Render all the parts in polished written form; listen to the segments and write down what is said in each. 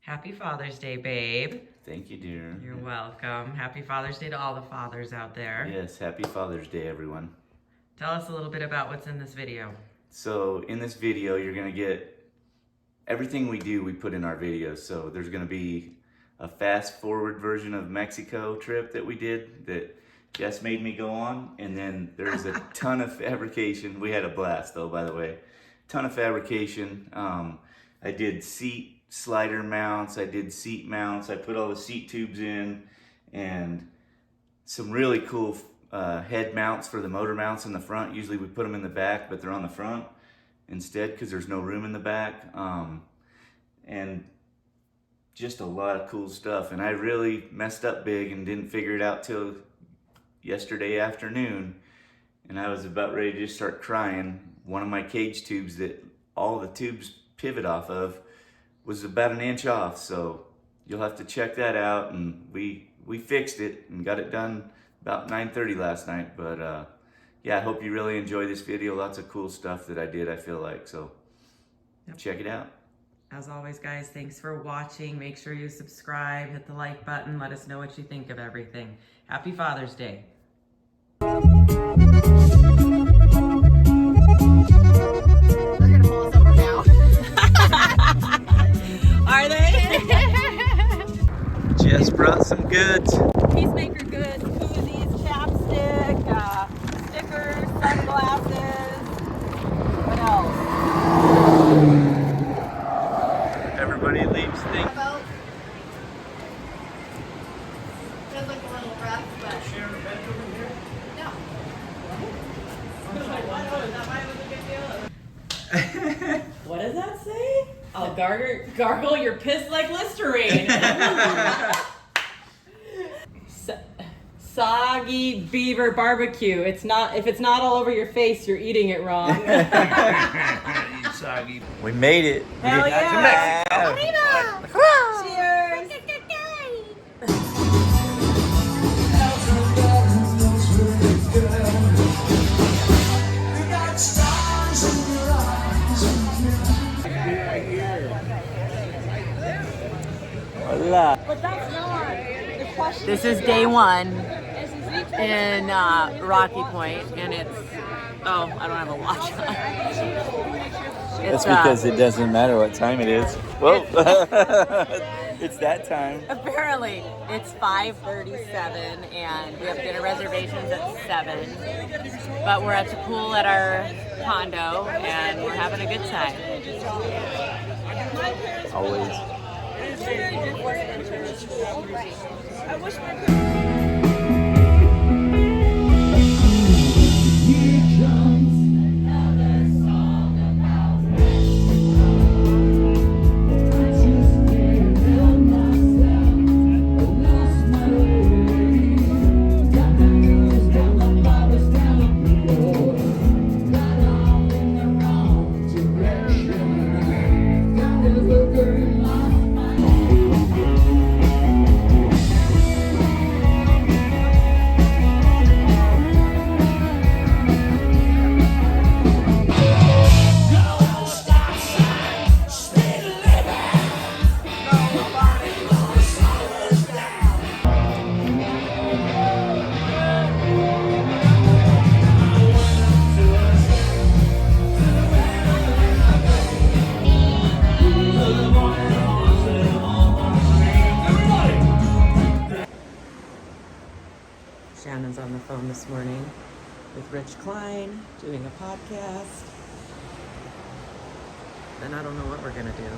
Happy Father's Day, babe. Thank you, dear. You're welcome. Happy Father's Day to all the fathers out there. Yes, happy Father's Day, everyone. Tell us a little bit about what's in this video. So in this video, you're gonna get everything we do, we put in our videos. So there's gonna be a fast forward version of Mexico trip that we did that Jess made me go on. And then there's a ton of fabrication. We had a blast though, by the way. Ton of fabrication. I did seat slider mounts, I did seat mounts, I put all the seat tubes in, and some really cool head mounts for the motor mounts in the front. Usually we put them in the back, but they're on the front instead because there's no room in the back. And just a lot of cool stuff. And I really messed up big and didn't figure it out till yesterday afternoon. And I was about ready to just start crying. One of my cage tubes that all the tubes pivot off of was about an inch off. So you'll have to check that out. And we fixed it and got it done about 9:30 last night. But yeah, I hope you really enjoy this video. Lots of cool stuff that I did, I feel like. So check it out. As always, guys, thanks for watching. Make sure you subscribe, hit the like button, let us know what you think of everything. Happy Father's Day. They're gonna pull us over now. Are they? Jess brought some goods. Peacemaker goods, koozies, chapstick, stickers, sunglasses. What else? Everybody leaves things. Feels like a little rough, but Sharing a bench over here? no. What does that say? I'll gargle your piss like Listerine. Soggy beaver barbecue. It's not, if it's not all over your face, you're eating it wrong. You soggy. We made it. Hell yeah! Cheers! Hola. But that's not the question. This is day one in Rocky Point, and it's, oh, I don't have a watch on. That's because it doesn't matter what time it is. Whoa. It's that time. Apparently, it's 5:37, and we have dinner reservations at 7. But we're at the pool at our condo, and we're having a good time. Always. Shannon's on the phone this morning with Rich Klein, doing a podcast. And I don't know what we're gonna do.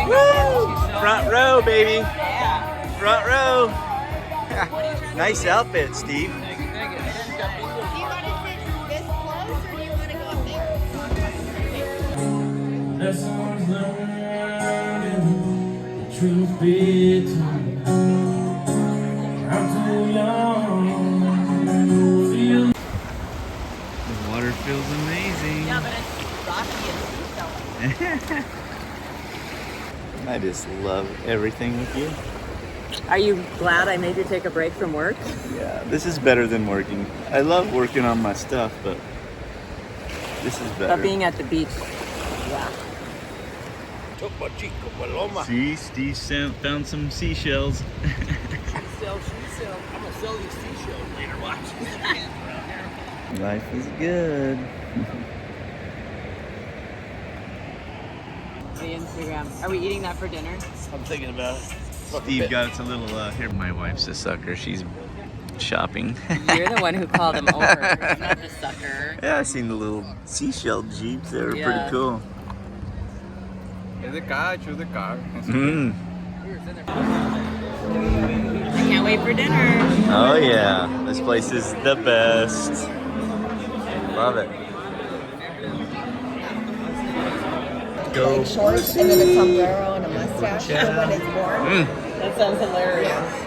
Woo! Front row, baby. Front row. Nice outfit, Steve. Do you want to sit this close or do you want to go up there? Lessons learned and the truth be told. I'm too young to feel. The water feels amazing. Yeah, but it's rocky and steep. I just love everything with you. Are you glad I made you take a break from work? Yeah, this is better than working. I love working on my stuff, but this is better. But being at the beach, yeah. Topo Chico Paloma. See, Steve found some seashells. I'm gonna sell these seashells later. Watch. Life is good. The Instagram. Are we eating that for dinner? I'm thinking about it. Steve got us a little, here. My wife's a sucker. She's shopping. You're the one who called him over. I'm not the sucker. Yeah, I seen the little seashell jeeps. They were pretty cool. Choose the car, choose the car. Mm. I can't wait for dinner. Oh yeah, this place is the best. Love it. Go. Like shorts and then a sombrero and a mustache for when it's warm. That sounds hilarious.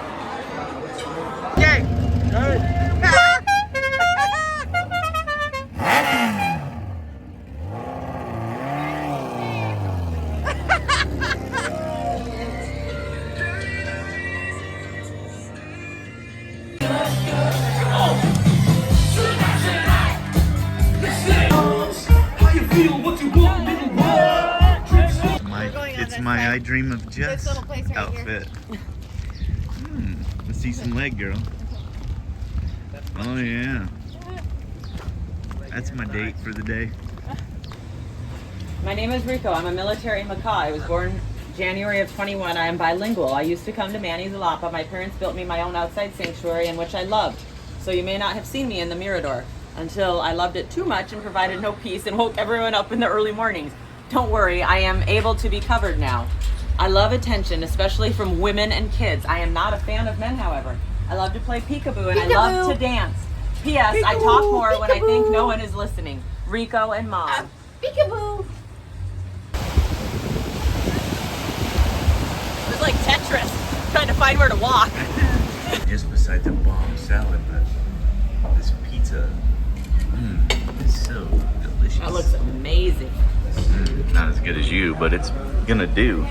It's my I Dream of Jess This little place right outfit. Let's see some leg, girl. Oh yeah. That's my date for the day. My name is Rico. I'm a military macaw. I was born January of 21. I am bilingual. I used to come to Manny's a lot, but my parents built me my own outside sanctuary in which I loved. So you may not have seen me in the Mirador until I loved it too much and provided no peace and woke everyone up in the early mornings. Don't worry, I am able to be covered now. I love attention, especially from women and kids. I am not a fan of men, however. I love to play peekaboo and I love to dance. P.S. I talk more when I think no one is listening. Rico and Mom. Peekaboo. It was like Tetris, trying to find where to walk. Just beside the bomb salad, but this pizza is so delicious. That looks amazing. Not as good as you, but it's gonna do.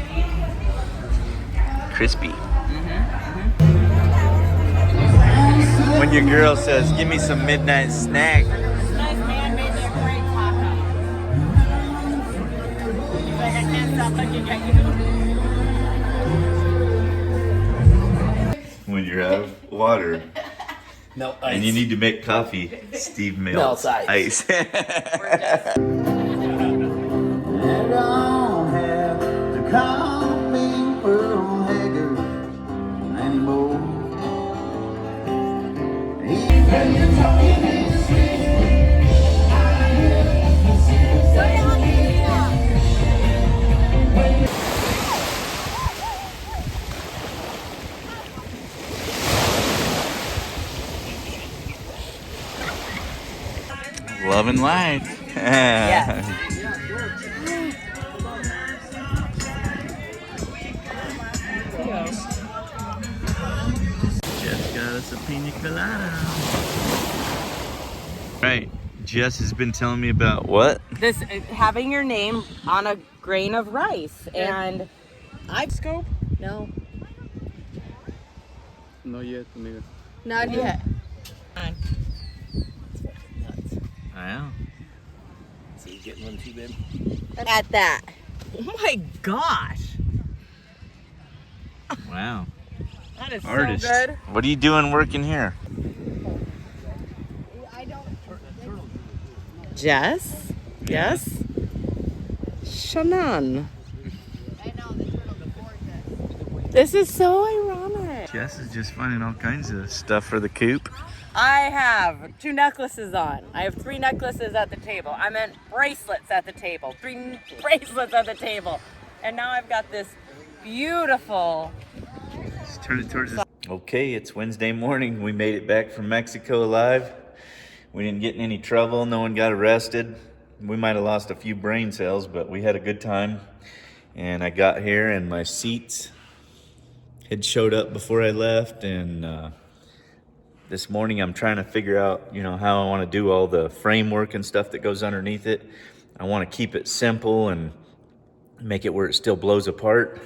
Crispy. When your girl says, "Give me some midnight snack," This nice man made me a great taco. He's like, I can't stop looking at you. when you're out of water No ice. and you need to make coffee, Steve melts Melts ice. We're just And I don't have to call me Pearl Hager anymore. Loving life. Yes. Jess got us a pina colada. Right. Jess has been telling me about what? This having your name on a grain of rice, and I scope? no, Not yet, amiga. Not yet. Wow. So you getting one too, babe? At that. oh my gosh, Wow. that is Artist. so good. What are you doing working here? I don't. Jess, yes, Shannon. I know the turtles are gorgeous. This is so ironic. Jess is just finding all kinds of stuff for the coop. I have 2 necklaces on. I have 3 necklaces at the table. I meant bracelets at the table. 3 bracelets at the table. And now I've got this beautiful. Just turn it towards us. Okay, it's Wednesday morning. We made it back from Mexico alive. We didn't get in any trouble. No one got arrested. We might have lost a few brain cells, but we had a good time. And I got here and my seats had showed up before I left. And this morning I'm trying to figure out, how I want to do all the framework and stuff that goes underneath it. I want to keep it simple and make it where it still blows apart.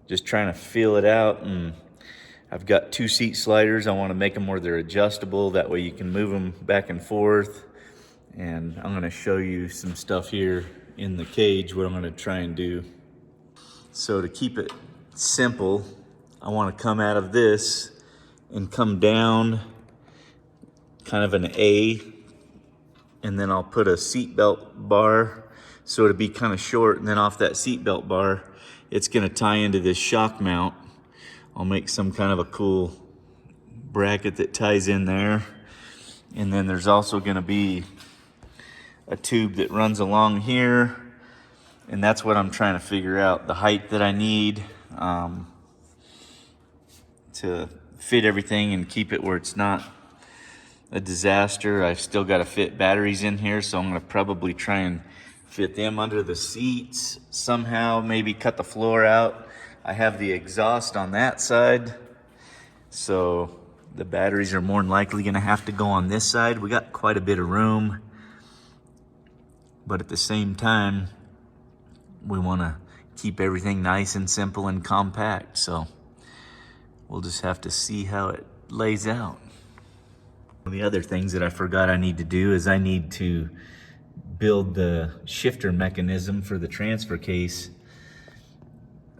Just trying to feel it out, and I've got 2 seat sliders. I want to make them where they're adjustable. That way you can move them back and forth. And I'm going to show you some stuff here in the cage, what I'm gonna try and do. So to keep it simple, I wanna come out of this and come down kind of an A, and then I'll put a seatbelt bar so it'll be kind of short, and then off that seatbelt bar, it's gonna tie into this shock mount. I'll make some kind of a cool bracket that ties in there. And then there's also gonna be a tube that runs along here. And that's what I'm trying to figure out, the height that I need to fit everything and keep it where it's not a disaster. I've still got to fit batteries in here, so I'm gonna probably try and fit them under the seats somehow, maybe cut the floor out. I have the exhaust on that side, so the batteries are more than likely gonna have to go on this side. We got quite a bit of room, but at the same time, we wanna keep everything nice and simple and compact, so we'll just have to see how it lays out. The other things that I forgot I need to do is I need to build the shifter mechanism for the transfer case.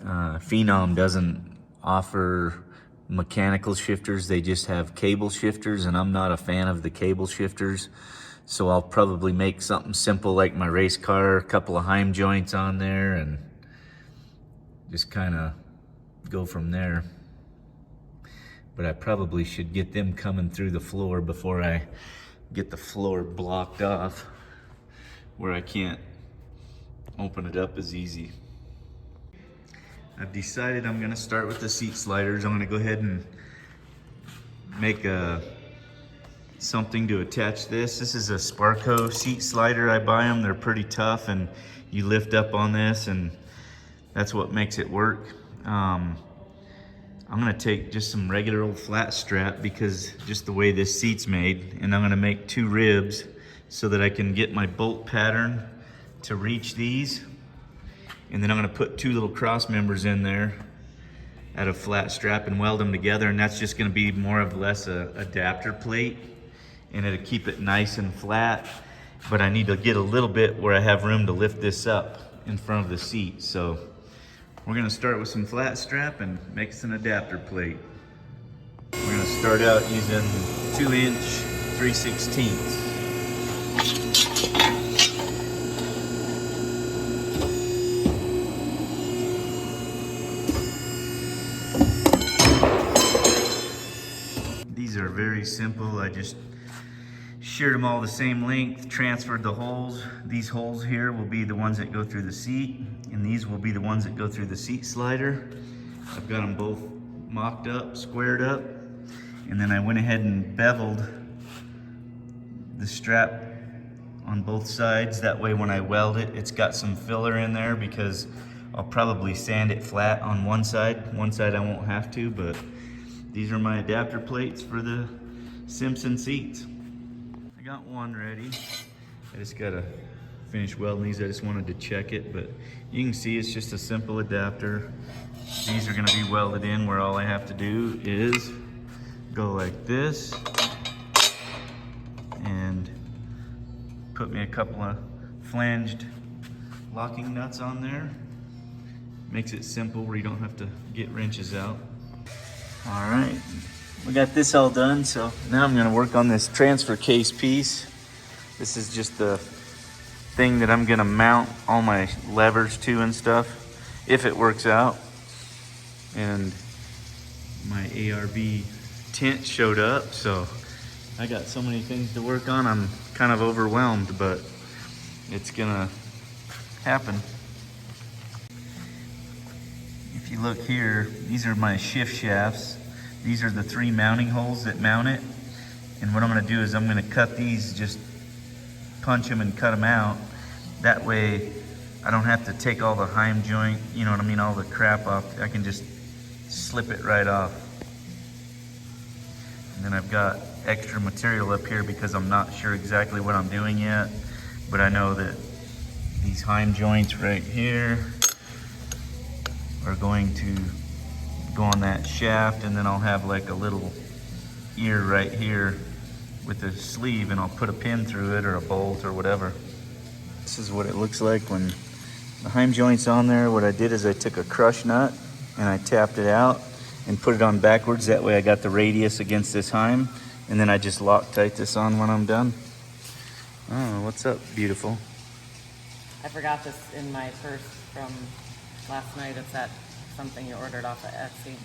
Phenom doesn't offer mechanical shifters, they just have cable shifters, and I'm not a fan of the cable shifters, so I'll probably make something simple like my race car, a couple of Heim joints on there, and just kind of go from there. But I probably should get them coming through the floor before I get the floor blocked off where I can't open it up as easy. I've decided I'm gonna start with the seat sliders. I'm gonna go ahead and make something to attach this. This is a Sparco seat slider. I buy them, they're pretty tough, and you lift up on this and that's what makes it work. I'm gonna take just some regular old flat strap because just the way this seat's made, and I'm gonna make 2 ribs so that I can get my bolt pattern to reach these. And then I'm gonna put 2 little cross members in there out of flat strap and weld them together, and that's just gonna be more or less a adapter plate, and it'll keep it nice and flat, but I need to get a little bit where I have room to lift this up in front of the seat. So we're gonna start with some flat strap and make us an adapter plate. We're gonna start out using 2-inch 3/16. These are very simple. I just sheared them all the same length, transferred the holes. These holes here will be the ones that go through the seat, and these will be the ones that go through the seat slider. I've got them both mocked up, squared up, and then I went ahead and beveled the strap on both sides. That way when I weld it, it's got some filler in there because I'll probably sand it flat on one side. One side I won't have to, but these are my adapter plates for the Simpson seats. I got one ready. I just gotta finish welding these. I just wanted to check it, but you can see it's just a simple adapter. These are gonna be welded in where all I have to do is go like this and put me a couple of flanged locking nuts on there. Makes it simple where you don't have to get wrenches out. All right, we got this all done, so now I'm gonna work on this transfer case piece. This is just the thing that I'm gonna mount all my levers to and stuff, if it works out. And my ARB tent showed up, so I got so many things to work on, I'm kind of overwhelmed, but it's gonna happen. If you look here, these are my shift shafts. These are the 3 mounting holes that mount it. And what I'm gonna do is I'm gonna cut these, just punch them and cut them out. That way I don't have to take all the Heim joint, you know what I mean, all the crap off. I can just slip it right off. And then I've got extra material up here because I'm not sure exactly what I'm doing yet, but I know that these Heim joints right here are going to go on that shaft, and then I'll have like a little ear right here with a sleeve, and I'll put a pin through it or a bolt or whatever. This is what it looks like when the heim joint's on there. What I did is I took a crush nut and I tapped it out and put it on backwards. That way I got the radius against this heim, and then I just Loctite this on when I'm done. Oh, what's up, beautiful? I forgot this in my purse from last night. It's that something you ordered off of Etsy.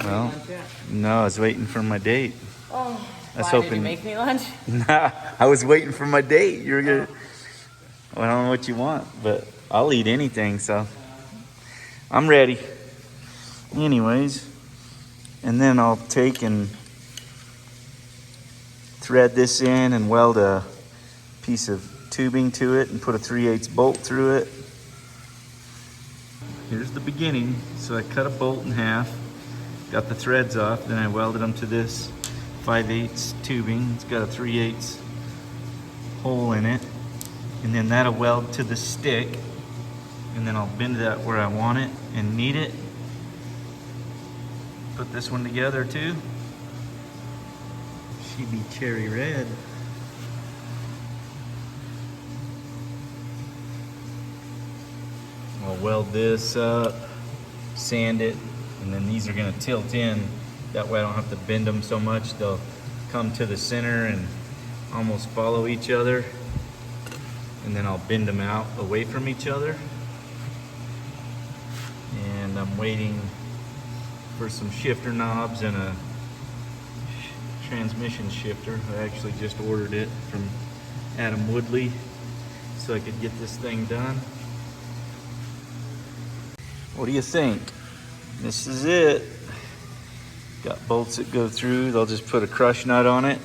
Well, no, I was waiting for my date. Oh, I was why hoping... did you make me lunch? Nah, I was waiting for my date. You're gonna... Well, I don't know what you want, but I'll eat anything, so I'm ready. Anyways, and then I'll take and thread this in and weld a piece of tubing to it and put a 3/8 bolt through it. Here's the beginning. So I cut a bolt in half, got the threads off, then I welded them to this 5/8 tubing. It's got a 3/8 hole in it, and then that'll weld to the stick, and then I'll bend that where I want it and knead it. Put this one together too. She'd be cherry red. I'll weld this up, sand it, and then these are gonna tilt in. That way I don't have to bend them so much. They'll come to the center and almost follow each other. And then I'll bend them out away from each other. And I'm waiting for some shifter knobs and a transmission shifter. I actually just ordered it from Adam Woodley so I could get this thing done. What do you think? This is it. Got bolts that go through. They'll just put a crush nut on it.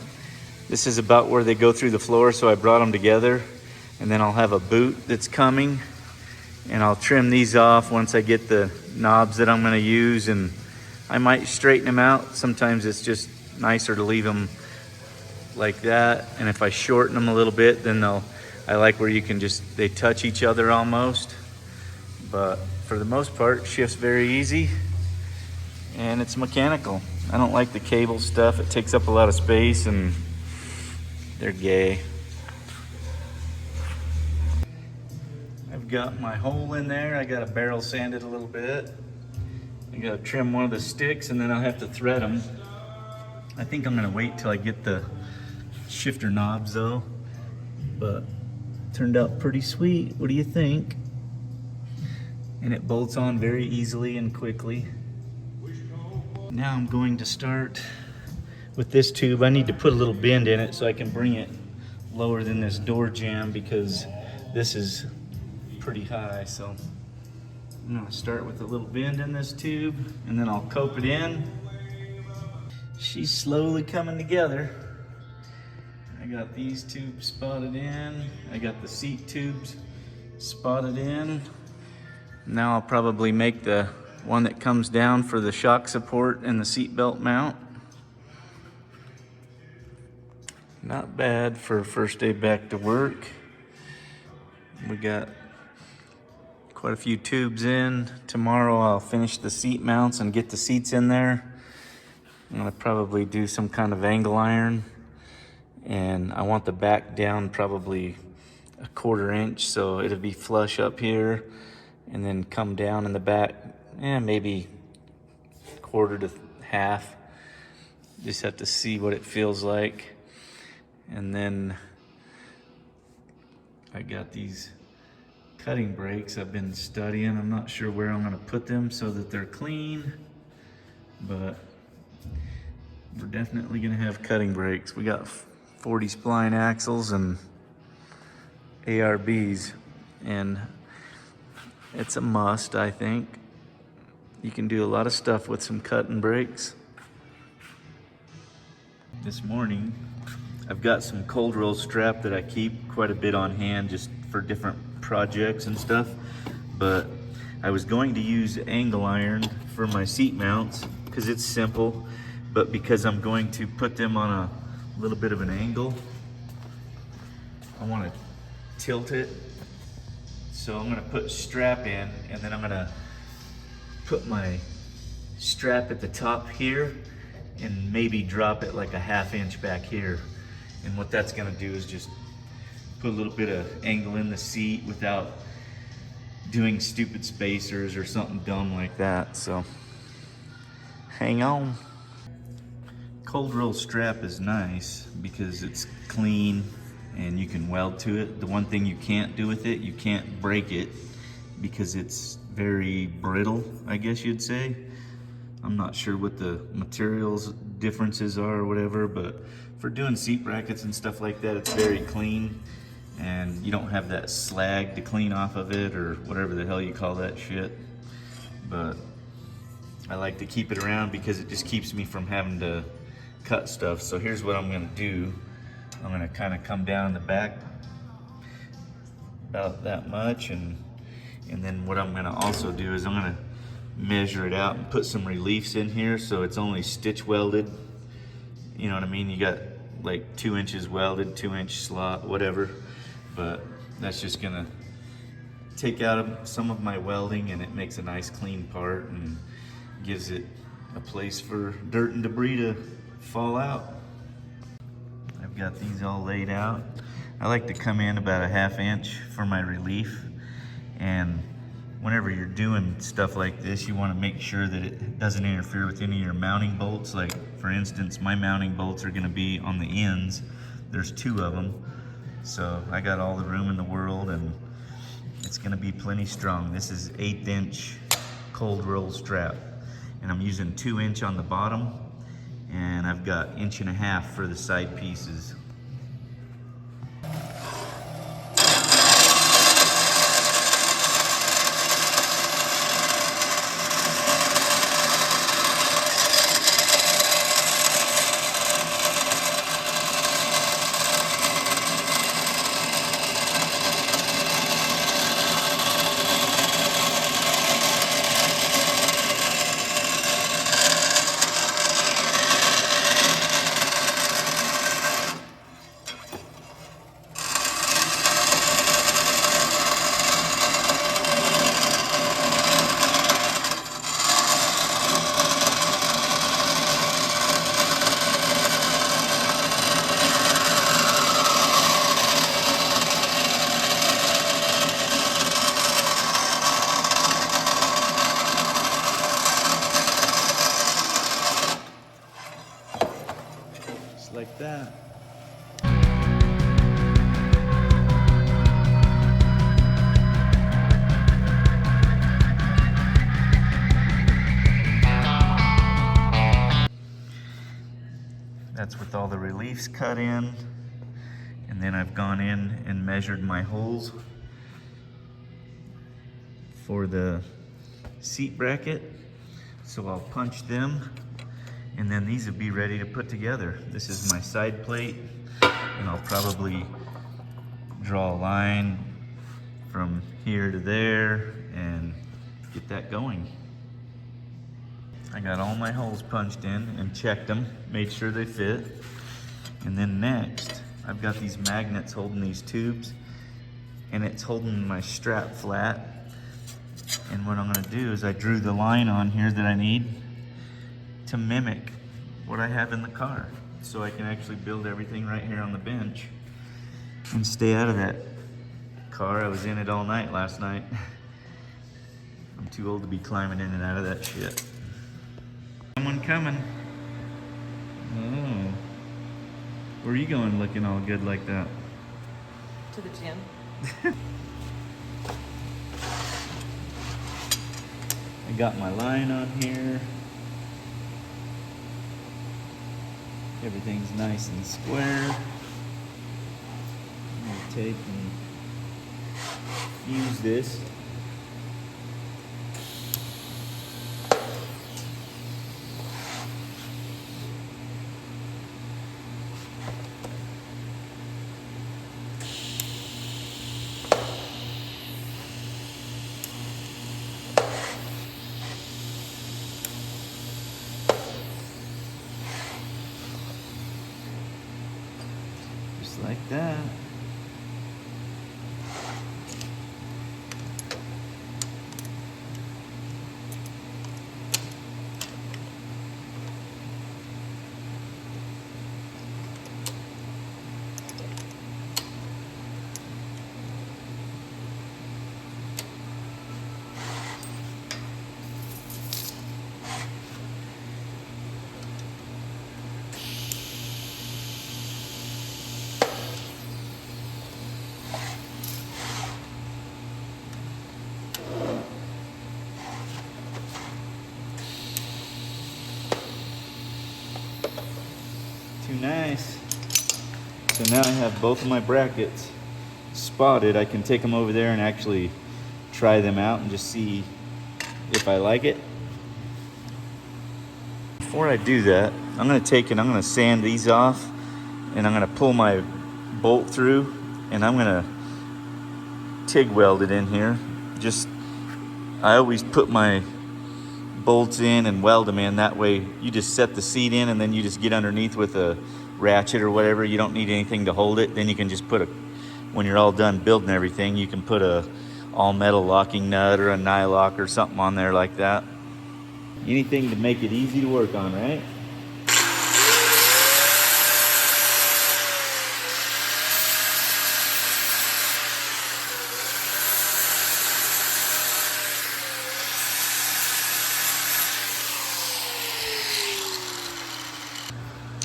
This is about where they go through the floor, so I brought them together. And then I'll have a boot that's coming, and I'll trim these off once I get the knobs that I'm gonna use, and I might straighten them out. Sometimes it's just nicer to leave them like that. And if I shorten them a little bit, then I like where you can just, they touch each other almost. But for the most part, shifts very easy, and it's mechanical. I don't like the cable stuff. It takes up a lot of space, and they're gay. I've got my hole in there. I got to barrel sand it a little bit. I got to trim one of the sticks, and then I'll have to thread them. I think I'm gonna wait till I get the shifter knobs though, but turned out pretty sweet. What do you think? And it bolts on very easily and quickly. Now I'm going to start with this tube. I need to put a little bend in it so I can bring it lower than this door jamb, because this is pretty high. So I'm gonna start with a little bend in this tube, and then I'll cope it in. She's slowly coming together. I got these tubes spotted in. I got the seat tubes spotted in. Now I'll probably make the one that comes down for the shock support and the seat belt mount. Not bad for first day back to work. We got quite a few tubes in. Tomorrow I'll finish the seat mounts and get the seats in there. I'm gonna probably do some kind of angle iron, and I want the back down probably a 1/4 inch, so it'll be flush up here and then come down in the back, maybe 1/4 to 1/2. Just have to see what it feels like. And then I got these cutting brakes I've been studying. I'm not sure where I'm gonna put them so that they're clean, but we're definitely gonna have cutting brakes. We got 40 spline axles and ARBs, and it's a must, I think. You can do a lot of stuff with some cutting brakes. This morning, I've got some cold roll strap that I keep quite a bit on hand just for different projects and stuff, but I was going to use angle iron for my seat mounts because it's simple, but because I'm going to put them on a little bit of an angle, I want to tilt it. So I'm gonna put strap in, and then I'm gonna put my strap at the top here and maybe drop it like a 1/2 inch back here. And what that's gonna do is just put a little bit of angle in the seat without doing stupid spacers or something dumb like that. So hang on. Cold roll strap is nice because it's clean and you can weld to it. The one thing you can't do with it, you can't break it because it's very brittle, I guess you'd say. I'm not sure what the materials differences are or whatever, but for doing seat brackets and stuff like that, it's very clean and you don't have that slag to clean off of it or whatever the hell you call that shit. But I like to keep it around because it just keeps me from having to cut stuff. So here's what I'm gonna do. I'm gonna kind of come down the back about that much, and then what I'm gonna also do is I'm gonna measure it out and put some reliefs in here so it's only stitch welded. You know what I mean? You got like 2 inches welded, 2-inch slot, whatever. But that's just gonna take out some of my welding, and it makes a nice clean part and gives it a place for dirt and debris to fall out. I've got these all laid out. I like to come in about a 1/2 inch for my relief, and whenever you're doing stuff like this, you want to make sure that it doesn't interfere with any of your mounting bolts. Like for instance, my mounting bolts are going to be on the ends. There's 2 of them, so I got all the room in the world and it's going to be plenty strong. This is 1/8 inch cold roll strap, and I'm using 2 inch on the bottom, and I've got 1.5 inch for the side pieces. Like that. That's with all the reliefs cut in, and then I've gone in and measured my holes for the seat bracket, so I'll punch them. And then these will be ready to put together. This is my side plate, and I'll probably draw a line from here to there and get that going. I got all my holes punched in and checked them, made sure they fit. And then next, I've got these magnets holding these tubes, and it's holding my strap flat. And what I'm gonna do is I drew the line on here that I need to mimic what I have in the car, so I can actually build everything right here on the bench and stay out of that car. I was in it all night last night. I'm too old to be climbing in and out of that shit. Someone coming. Oh, where are you going looking all good like that? To the gym. I got my line on here. Everything's nice and square. I'm gonna take and fuse this. Like that. now I have both of my brackets spotted, I can take them over there and actually try them out and just see if I like it. Before I do that, I'm gonna take and I'm gonna sand these off, and I'm gonna pull my bolt through, and I'm gonna TIG weld it in here. I always put my bolts in and weld them in. That way you just set the seat in, and then you just get underneath with a ratchet or whatever. You don't need anything to hold it. Then you can just put when you're all done building everything, you can put a all metal locking nut or a nylock or something on there like that. Anything to make it easy to work on, right?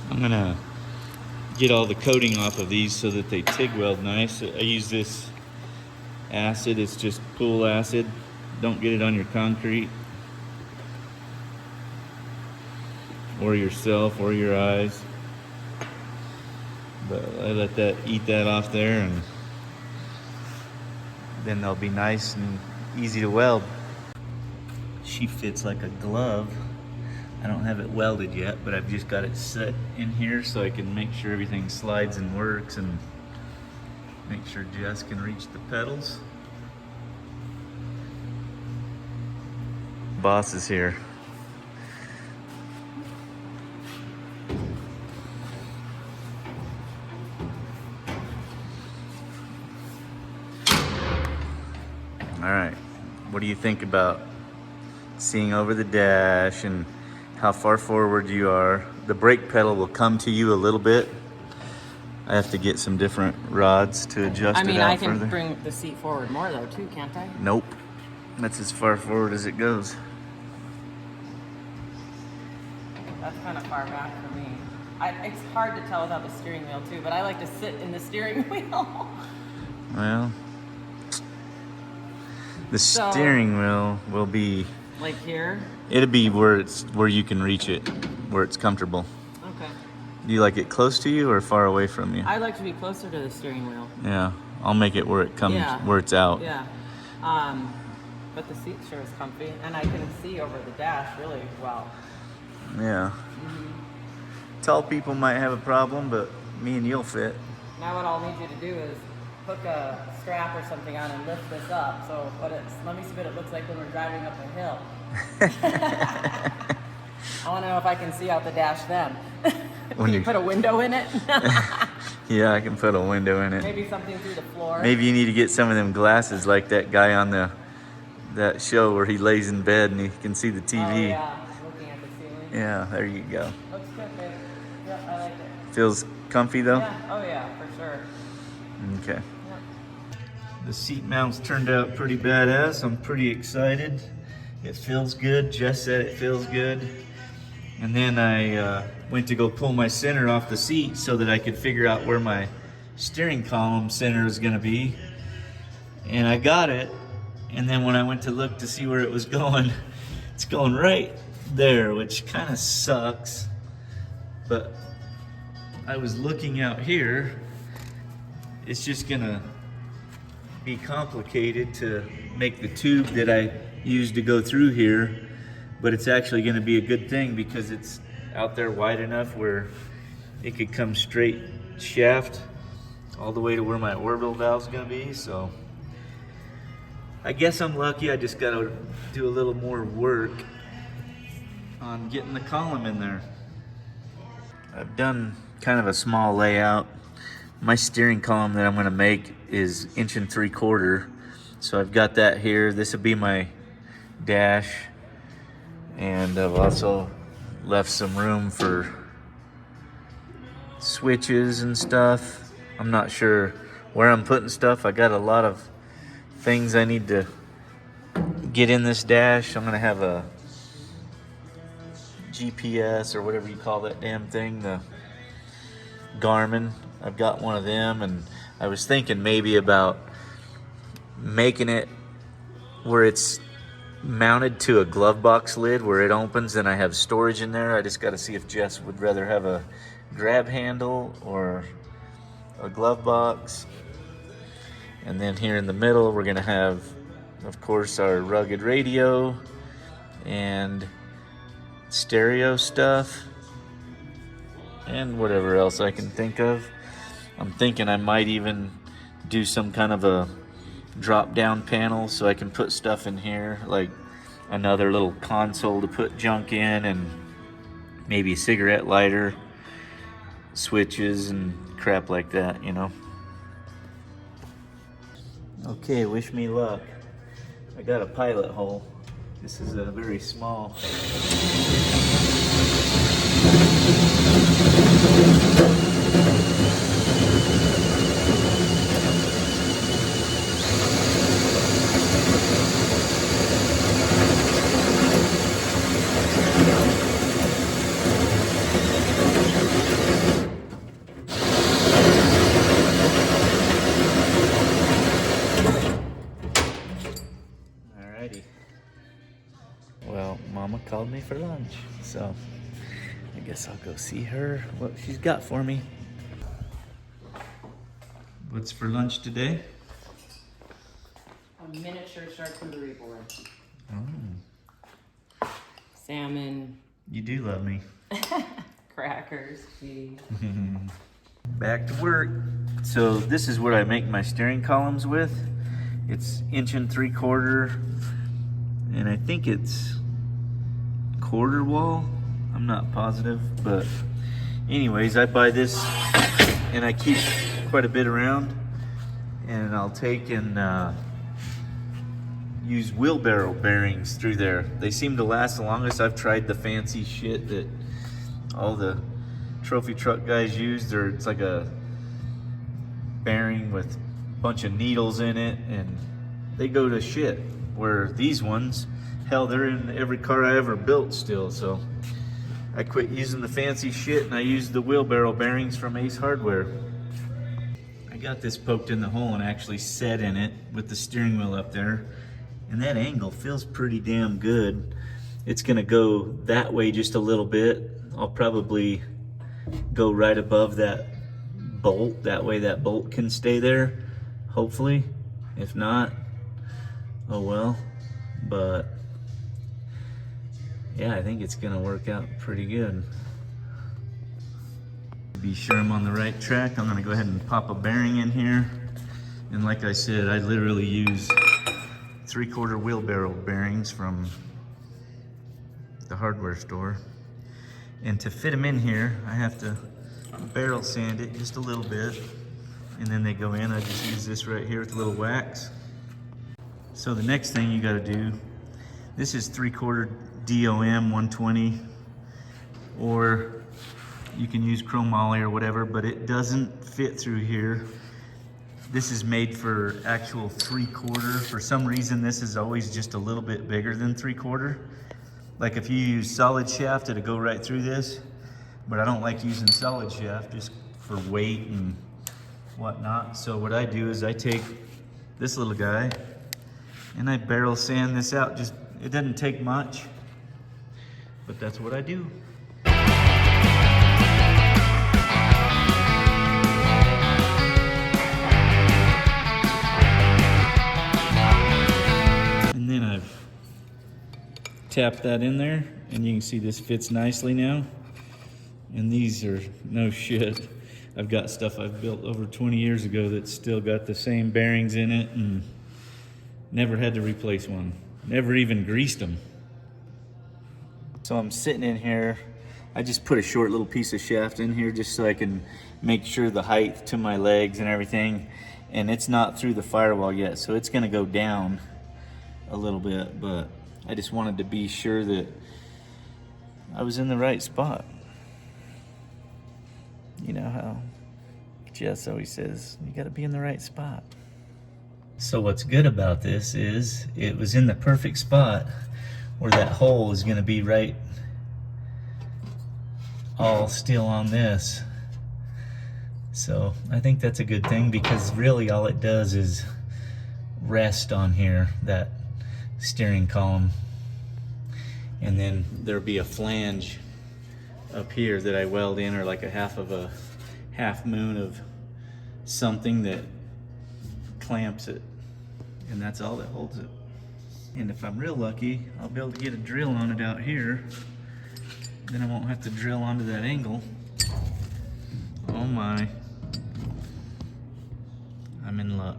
I'm gonna get all the coating off of these so that they TIG weld nice. I use this acid, it's just pool acid. Don't get it on your concrete or yourself or your eyes. But I let that eat that off there, and then they'll be nice and easy to weld. She fits like a glove. I don't have it welded yet, but I've just got it set in here so I can make sure everything slides and works, and make sure Jess can reach the pedals. Boss is here. All right, what do you think about seeing over the dash and how far forward you are? The brake pedal will come to you a little bit. I have to get some different rods to adjust it out further. I can bring the seat forward more though too, can't I? Nope, that's as far forward as it goes. That's kind of far back for me. It's hard to tell without the steering wheel too, but I like to sit in the steering wheel. Well, the steering wheel will be like here. It'll be where you can reach it, where it's comfortable. Okay. Do you like it close to you or far away from you? I like to be closer to the steering wheel. Yeah, I'll make it where it comes, where it's out. Yeah. But the seat sure is comfy, and I can see over the dash really well. Yeah. Tall people might have a problem, but me and you'll fit. Now what I'll need you to do is hook a strap or something on and lift this up. So, let me see what it looks like when we're driving up a hill. I want to know if I can see out the dash then. Can you put a window in it? Yeah, I can put a window in it. Maybe something through the floor. Maybe you need to get some of them glasses like that guy on that show where he lays in bed and he can see the TV. Oh, yeah, looking at the ceiling. Yeah, there you go. Looks good, babe. Yep, I like it. Feels comfy though? Yeah, oh yeah, for sure. Okay. Yep. The seat mounts turned out pretty badass. I'm pretty excited. It feels good. Jess said it feels good. And then I went to go pull my center off the seat so that I could figure out where my steering column center is going to be. And I got it. And then when I went to look to see where it was going, it's going right there, which kind of sucks. But I was looking out here. It's just going to be complicated to make the tube that I used to go through here, but it's actually going to be a good thing because it's out there wide enough where it could come straight shaft all the way to where my orbital valve is going to be. So I guess I'm lucky. I just got to do a little more work on getting the column in there. I've done kind of a small layout. My steering column that I'm going to make is 1 3/4 inches. So I've got that here. This will be my dash. And I've also left some room for switches and stuff. I'm not sure where I'm putting stuff. I got a lot of things I need to get in this dash. I'm going to have a GPS or whatever you call that damn thing, the Garmin. I've got one of them, and I was thinking maybe about making it where it's mounted to a glove box lid where it opens and I have storage in there. I just got to see if Jess would rather have a grab handle or a glove box. And then here in the middle, we're gonna have, of course, our rugged radio and stereo stuff and whatever else I can think of. I'm thinking I might even do some kind of a drop down panel so I can put stuff in here, like another little console to put junk in, and maybe a cigarette lighter, switches and crap like that, you know. Okay, wish me luck. I got a pilot hole. This is a very small. Well, Mama called me for lunch, so I guess I'll go see her, what she's got for me. What's for lunch today? A miniature charcuterie board. Oh, Salmon, you do love me. crackers, cheese. Back to work. So this is what I make my steering columns with. It's 1 3/4 inch, and I think it's quarter wall. I'm not positive, but anyways, I buy this and I keep quite a bit around, and I'll take and use wheelbarrow bearings through there. They seem to last the longest. I've tried the fancy shit that all the trophy truck guys use. It's like a bearing with a bunch of needles in it, and they go to shit. Where these ones, hell, they're in every car I ever built still. So I quit using the fancy shit and I used the wheelbarrow bearings from Ace Hardware. I got this poked in the hole and actually set in it with the steering wheel up there, and that angle feels pretty damn good. It's gonna go that way just a little bit. I'll probably go right above that bolt, that way that bolt can stay there, hopefully. If not, oh well. But yeah, I think it's gonna work out pretty good. To be sure I'm on the right track, I'm gonna go ahead and pop a bearing in here. And like I said, I literally use 3/4 wheelbarrow bearings from the hardware store. And to fit them in here, I have to barrel sand it just a little bit. And then they go in. I just use this right here with a little wax. So the next thing you gotta do, this is 3/4 DOM 120, or you can use chromoly or whatever, but it doesn't fit through here. This is made for actual 3/4. For some reason, this is always just a little bit bigger than 3/4. Like if you use solid shaft, it'll go right through this, but I don't like using solid shaft just for weight and whatnot. So what I do is I take this little guy and I barrel sand this out. Just, it doesn't take much, but that's what I do. And then I've tapped that in there, and you can see this fits nicely now. And these are no shit. I've got stuff I've built over 20 years ago that's still got the same bearings in it, and never had to replace one. Never even greased them. So I'm sitting in here. I just put a short little piece of shaft in here just so I can make sure the height to my legs and everything. And it's not through the firewall yet, so it's gonna go down a little bit, but I just wanted to be sure that I was in the right spot. You know how Jess always says, you gotta be in the right spot. So what's good about this is it was in the perfect spot where that hole is gonna be right all still on this. So I think that's a good thing, because really all it does is rest on here, that steering column. And then there'll be a flange up here that I weld in, or like a half moon of something that clamps it, and that's all that holds it. And if I'm real lucky, I'll be able to get a drill on it out here. Then I won't have to drill onto that angle. Oh my. I'm in luck.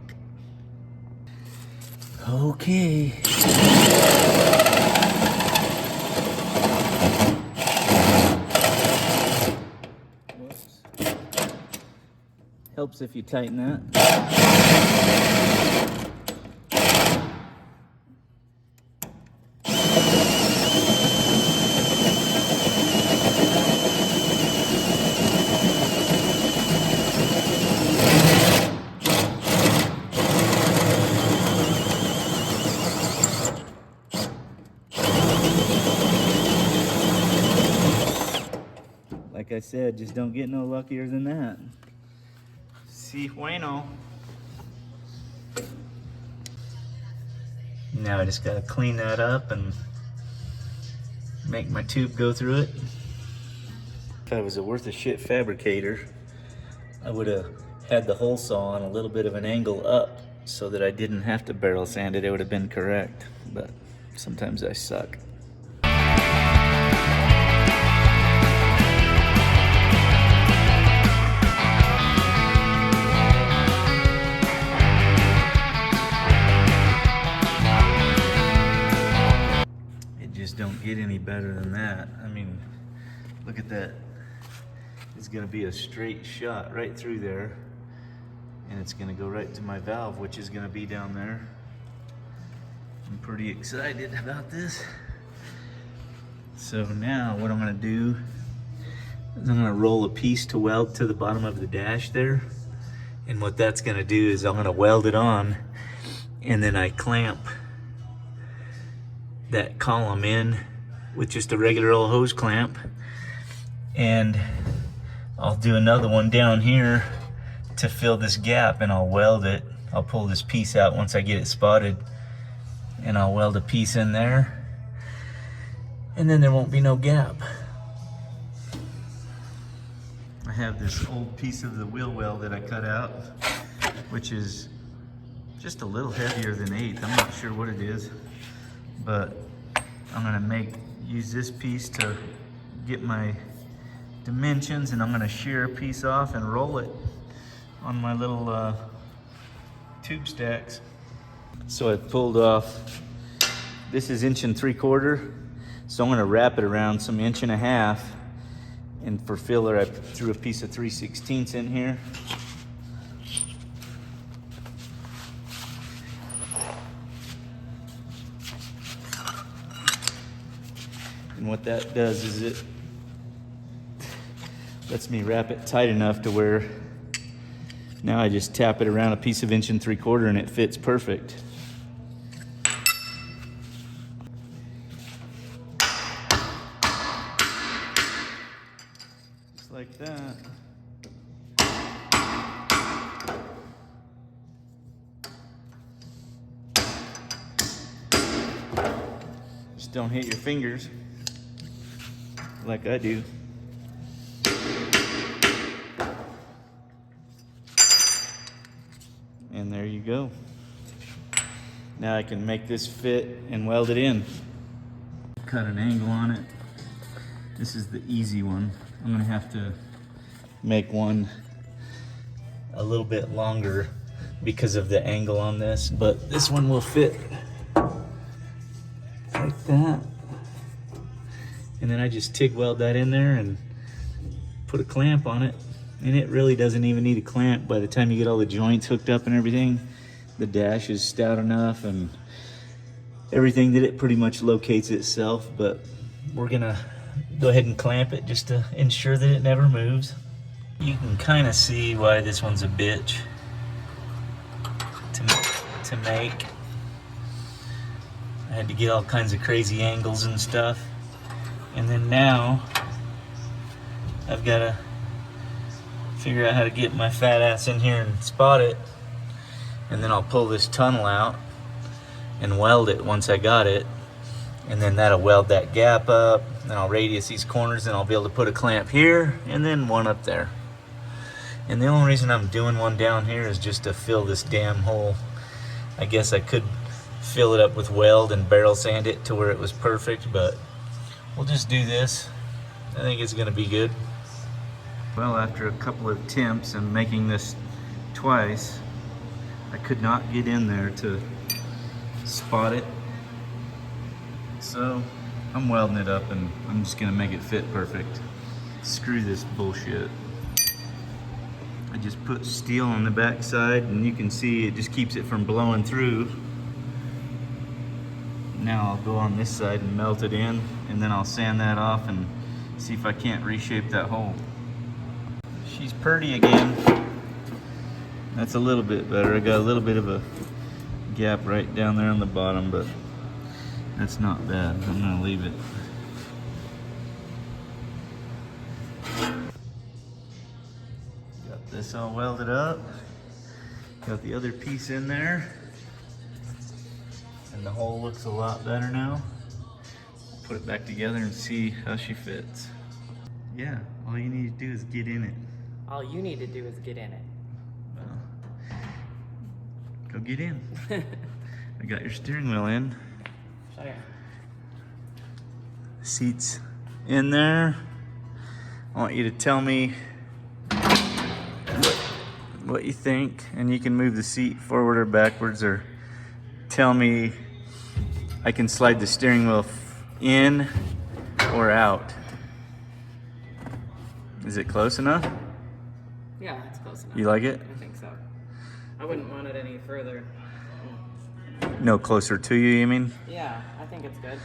Okay. Whoops. Helps if you tighten that. Like I said, just don't get no luckier than that. Si bueno. Now I just gotta clean that up and make my tube go through it. If I was a worth a shit fabricator, I would have had the hole saw on a little bit of an angle up so that I didn't have to barrel sand it. It would have been correct, but sometimes I suck. Don't get any better than that. I mean, look at that. It's gonna be a straight shot right through there, and it's gonna go right to my valve, which is gonna be down there. I'm pretty excited about this. So now what I'm gonna do is I'm gonna roll a piece to weld to the bottom of the dash there, and what that's gonna do is I'm gonna weld it on, and then I clamp that column in with just a regular old hose clamp, and I'll do another one down here to fill this gap, and I'll weld it. I'll pull this piece out once I get it spotted, and I'll weld a piece in there, and then there won't be no gap. I have this old piece of the wheel well that I cut out, which is just a little heavier than 1/8. I'm not sure what it is, but I'm gonna use this piece to get my dimensions, and I'm gonna shear a piece off and roll it on my little tube stacks. So I pulled off, this is 1 3/4, so I'm gonna wrap it around some 1.5 inches, and for filler I threw a piece of 3/16 in here. And what that does is it lets me wrap it tight enough to where now I just tap it around a piece of 1 3/4 and it fits perfect. Just like that. Just don't hit your fingers like I do. And there you go. Now I can make this fit and weld it in. Cut an angle on it. This is the easy one. I'm gonna have to make one a little bit longer because of the angle on this, but this one will fit like that. And then I just TIG weld that in there and put a clamp on it. And it really doesn't even need a clamp. By the time you get all the joints hooked up and everything, the dash is stout enough and everything that it pretty much locates itself. But we're gonna go ahead and clamp it just to ensure that it never moves. You can kind of see why this one's a bitch to make. I had to get all kinds of crazy angles and stuff. And then now I've got to figure out how to get my fat ass in here and spot it. And then I'll pull this tunnel out and weld it once I got it. And then that'll weld that gap up. Then I'll radius these corners and I'll be able to put a clamp here and then one up there. And the only reason I'm doing one down here is just to fill this damn hole. I guess I could fill it up with weld and barrel sand it to where it was perfect, but we'll just do this. I think it's gonna be good. Well, after a couple of attempts and making this twice, I could not get in there to spot it. So I'm welding it up and I'm just gonna make it fit perfect. Screw this bullshit. I just put steel on the back side and you can see it just keeps it from blowing through. Now I'll go on this side and melt it in, and then I'll sand that off and see if I can't reshape that hole. She's purty again. That's a little bit better. I got a little bit of a gap right down there on the bottom, but that's not bad. I'm gonna leave it. Got this all welded up. Got the other piece in there. And the hole looks a lot better now. Put it back together and see how she fits. Yeah, all you need to do is get in it. All you need to do is get in it. Well, go get in. I got your steering wheel in. Show you. Seats in there. I want you to tell me what you think, and you can move the seat forward or backwards, or tell me I can slide the steering wheel in or out. Is it close enough? Yeah, it's close enough. You like it? I think so. I wouldn't want it any further. No closer to you mean? Yeah, I think it's good.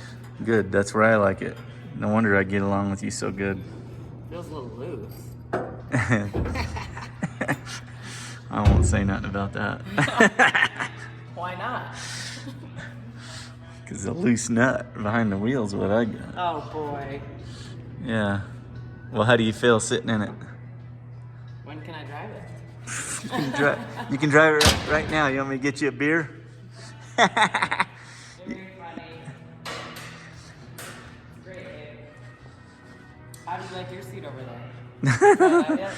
Good, that's where I like it. No wonder I get along with you so good. Feels a little loose. I won't say nothing about that. Why not? Because a loose nut behind the wheel's what I got. Oh boy. Yeah. Well, how do you feel sitting in it? When can I drive it? You can drive it right now. You want me to get you a beer? Very funny. Great, Dave. How do you like your seat over there?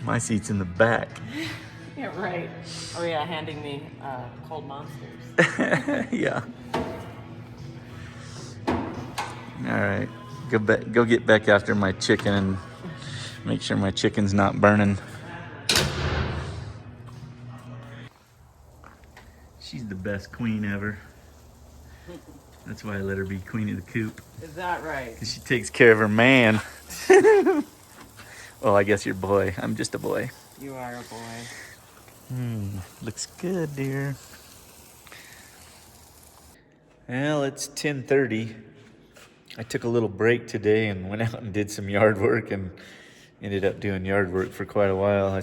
My seat's in the back. Yeah, right. Oh yeah, handing me cold monsters. Yeah. All right. Go get back after my chicken and make sure my chicken's not burning. She's the best queen ever. That's why I let her be queen of the coop. Is that right? Because she takes care of her man. Well, I guess you're a boy. I'm just a boy. You are a boy. Looks good, dear. Well, it's 10:30. I took a little break today and went out and did some yard work and ended up doing yard work for quite a while. I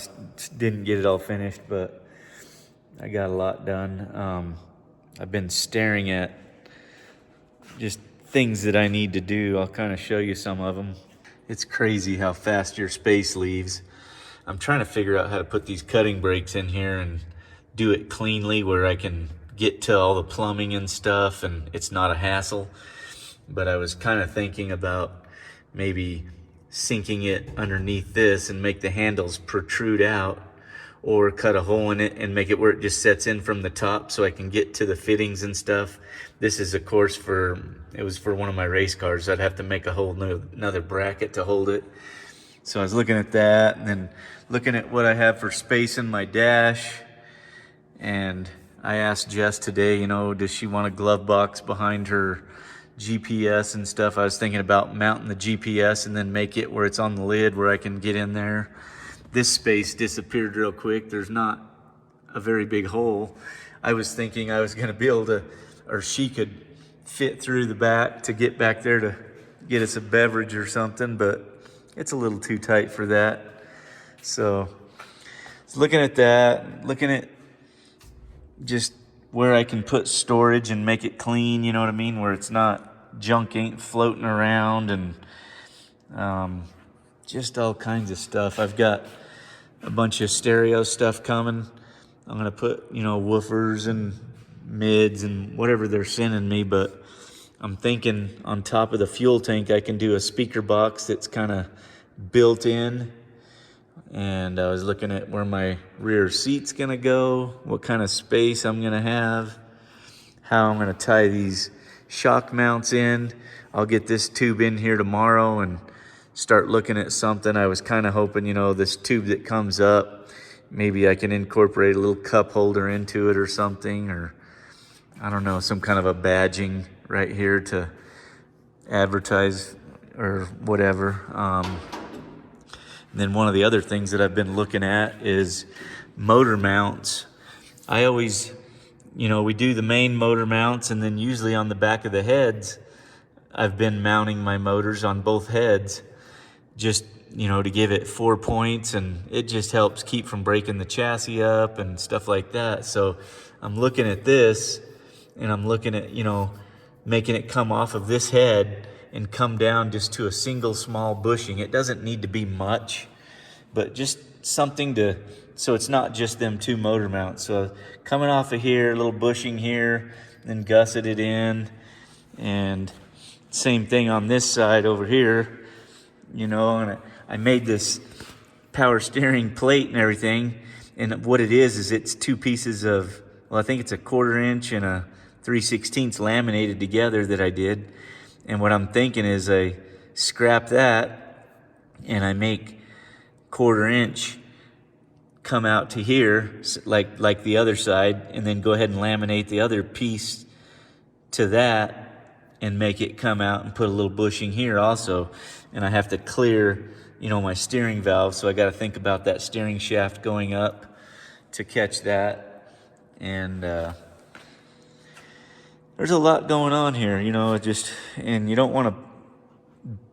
didn't get it all finished, but I got a lot done. I've been staring at just things that I need to do. I'll kind of show you some of them. It's crazy how fast your space leaves. I'm trying to figure out how to put these cutting brakes in here and do it cleanly where I can get to all the plumbing and stuff and it's not a hassle. But I was kind of thinking about maybe sinking it underneath this and make the handles protrude out, or cut a hole in it and make it where it just sets in from the top so I can get to the fittings and stuff. This is, of course, it was for one of my race cars. I'd have to make a whole another bracket to hold it. So I was looking at that and then looking at what I have for space in my dash. And I asked Jess today, does she want a glove box behind her GPS and stuff? I was thinking about mounting the GPS and then make it where it's on the lid where I can get in there. This space disappeared real quick. There's not a very big hole. I was thinking I was going to be able to, or she could fit through the back to get back there to get us a beverage or something, but it's a little too tight for that. So looking at that, looking at just where I can put storage and make it clean, you know what I mean? Where it's not junk ain't floating around and just all kinds of stuff. I've got a bunch of stereo stuff coming. I'm gonna put, woofers and mids and whatever they're sending me, but I'm thinking on top of the fuel tank I can do a speaker box that's kind of built in and I was looking at where my rear seat's gonna go, what kind of space I'm gonna have, how I'm gonna tie these shock mounts in. I'll get this tube in here tomorrow and start looking at something. I was kind of hoping, you know, this tube that comes up, maybe I can incorporate a little cup holder into it or something, or I don't know, some kind of a badging right here to advertise or whatever. And then one of the other things that I've been looking at is motor mounts. I always, you know, we do the main motor mounts, and then usually on the back of the heads, I've been mounting my motors on both heads, just, you know, to give it 4 points, and it just helps keep from breaking the chassis up and stuff like that. So I'm looking at this, and I'm looking at, you know, making it come off of this head and come down just to a single small bushing. It doesn't need to be much, but just something to, so it's not just them 2 motor mounts. So coming off of here, a little bushing here, then gusset it in, and same thing on this side over here, you know. And I made this power steering plate and everything, and what it is it's 2 pieces of, well, I think it's a 1/4 inch and a 3/16 laminated together that I did. And what I'm thinking is I scrap that and I make 1/4 inch come out to here like the other side, and then go ahead and laminate the other piece to that and make it come out and put a little bushing here also. And I have to clear, you know, my steering valve, so I got to think about that steering shaft going up to catch that. And there's a lot going on here, you know, and you don't want to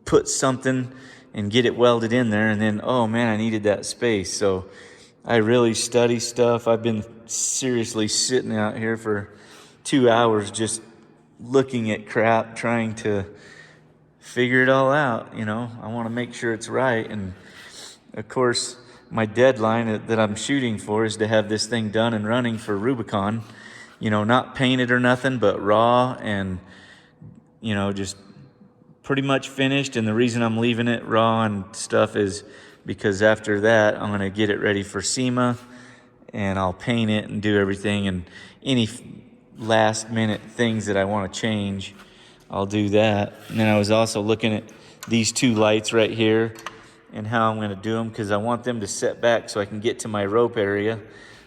put something and get it welded in there and then, oh man, I needed that space. So I really study stuff. I've been seriously sitting out here for 2 hours just looking at crap, trying to figure it all out, you know. I want to make sure it's right. And of course, my deadline that I'm shooting for is to have this thing done and running for Rubicon. You know, not painted or nothing, but raw and, you know, just pretty much finished. And the reason I'm leaving it raw and stuff is because after that, I'm going to get it ready for SEMA, and I'll paint it and do everything. And any last minute things that I want to change, I'll do that. And then I was also looking at these 2 lights right here and how I'm going to do them, because I want them to set back so I can get to my rope area.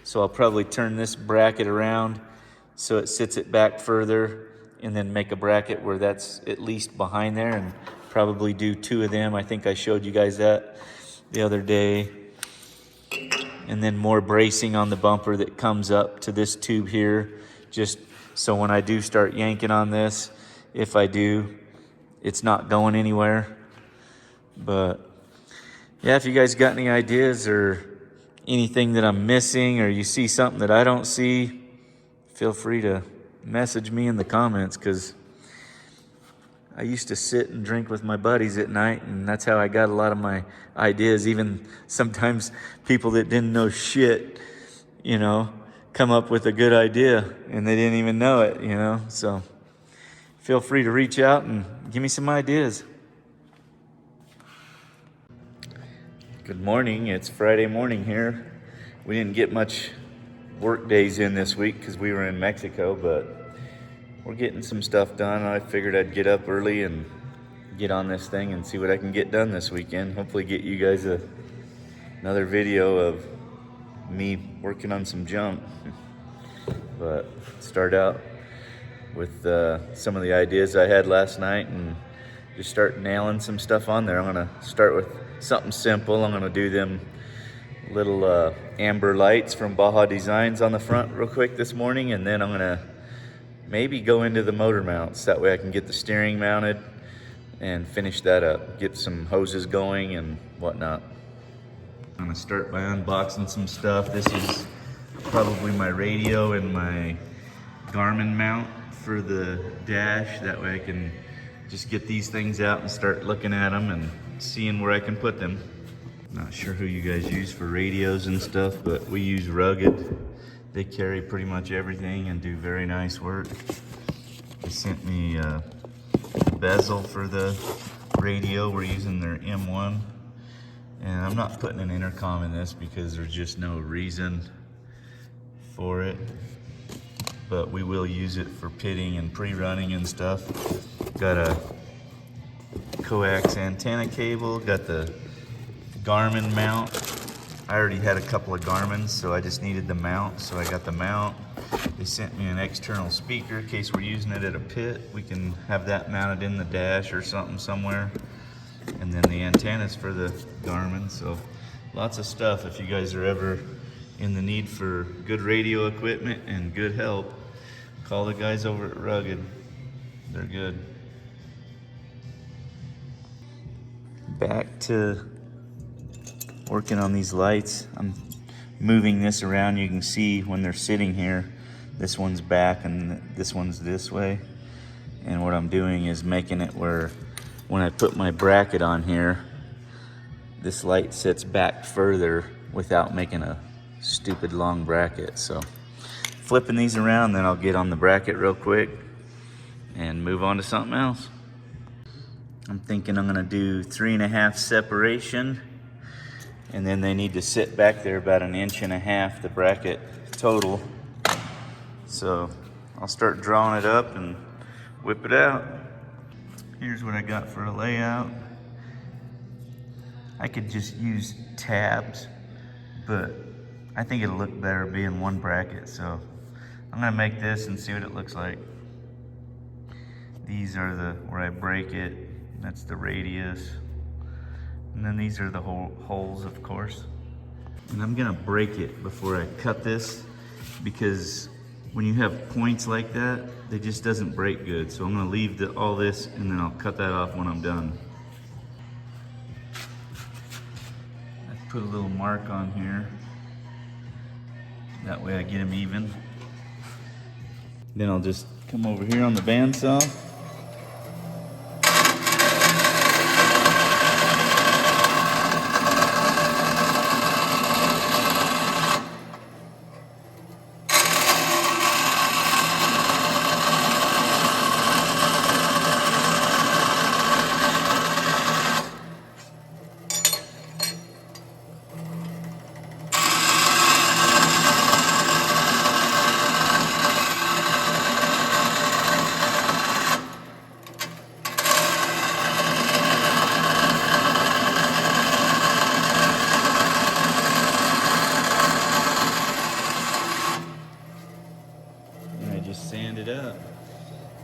So I'll probably turn this bracket around so it sits it back further, and then make a bracket where that's at least behind there, and probably do 2 of them. I think I showed you guys that the other day. And then more bracing on the bumper that comes up to this tube here, just so when I do start yanking on this, if I do, it's not going anywhere. But yeah, if you guys got any ideas or anything that I'm missing, or you see something that I don't see, feel free to message me in the comments, because I used to sit and drink with my buddies at night, and that's how I got a lot of my ideas. Even sometimes people that didn't know shit, you know, come up with a good idea and they didn't even know it, you know. So feel free to reach out and give me some ideas. Good morning. It's Friday morning here. We didn't get much work days in this week because we were in Mexico, but we're getting some stuff done. I figured I'd get up early and get on this thing and see what I can get done this weekend. Hopefully get you guys another video of me working on some junk. But start out with some of the ideas I had last night and just start nailing some stuff on there. I'm gonna start with something simple. I'm gonna do them little amber lights from BAJA Designs on the front real quick this morning, and then I'm gonna maybe go into the motor mounts. That way I can get the steering mounted and finish that up, get some hoses going and whatnot. I'm gonna start by unboxing some stuff. This is probably my radio and my Garmin mount for the dash. That way I can just get these things out and start looking at them and seeing where I can put them. Not sure who you guys use for radios and stuff, but we use Rugged. They carry pretty much everything and do very nice work. They sent me a bezel for the radio. We're using their M1 And I'm not putting an intercom in this because there's just no reason for it. But we will use it for pitting and pre-running and stuff. Got a coax antenna cable, got the Garmin mount. I already had a couple of Garmins, so I just needed the mount, so I got the mount. They sent me an external speaker in case we're using it at a pit. We can have that mounted in the dash or something somewhere. And then the antennas for the Garmin, so lots of stuff. If you guys are ever in the need for good radio equipment and good help, call the guys over at Rugged. They're good. Back to working on these lights. I'm moving this around. You can see when they're sitting here, this one's back and this one's this way. And what I'm doing is making it where when I put my bracket on here, this light sits back further without making a stupid long bracket. So flipping these around, then I'll get on the bracket real quick and move on to something else. I'm thinking I'm gonna do 3.5 separation, and then they need to sit back there about 1.5 inches, the bracket total. So I'll start drawing it up and whip it out. Here's what I got for a layout. I could just use tabs, but I think it'll look better being one bracket, so I'm gonna make this and see what it looks like. These are the where I break it, that's the radius. And then these are the holes, of course. And I'm gonna break it before I cut this, because when you have points like that, it just doesn't break good. So I'm gonna leave all this and then I'll cut that off when I'm done. I put a little mark on here. That way I get them even. Then I'll just come over here on the bandsaw.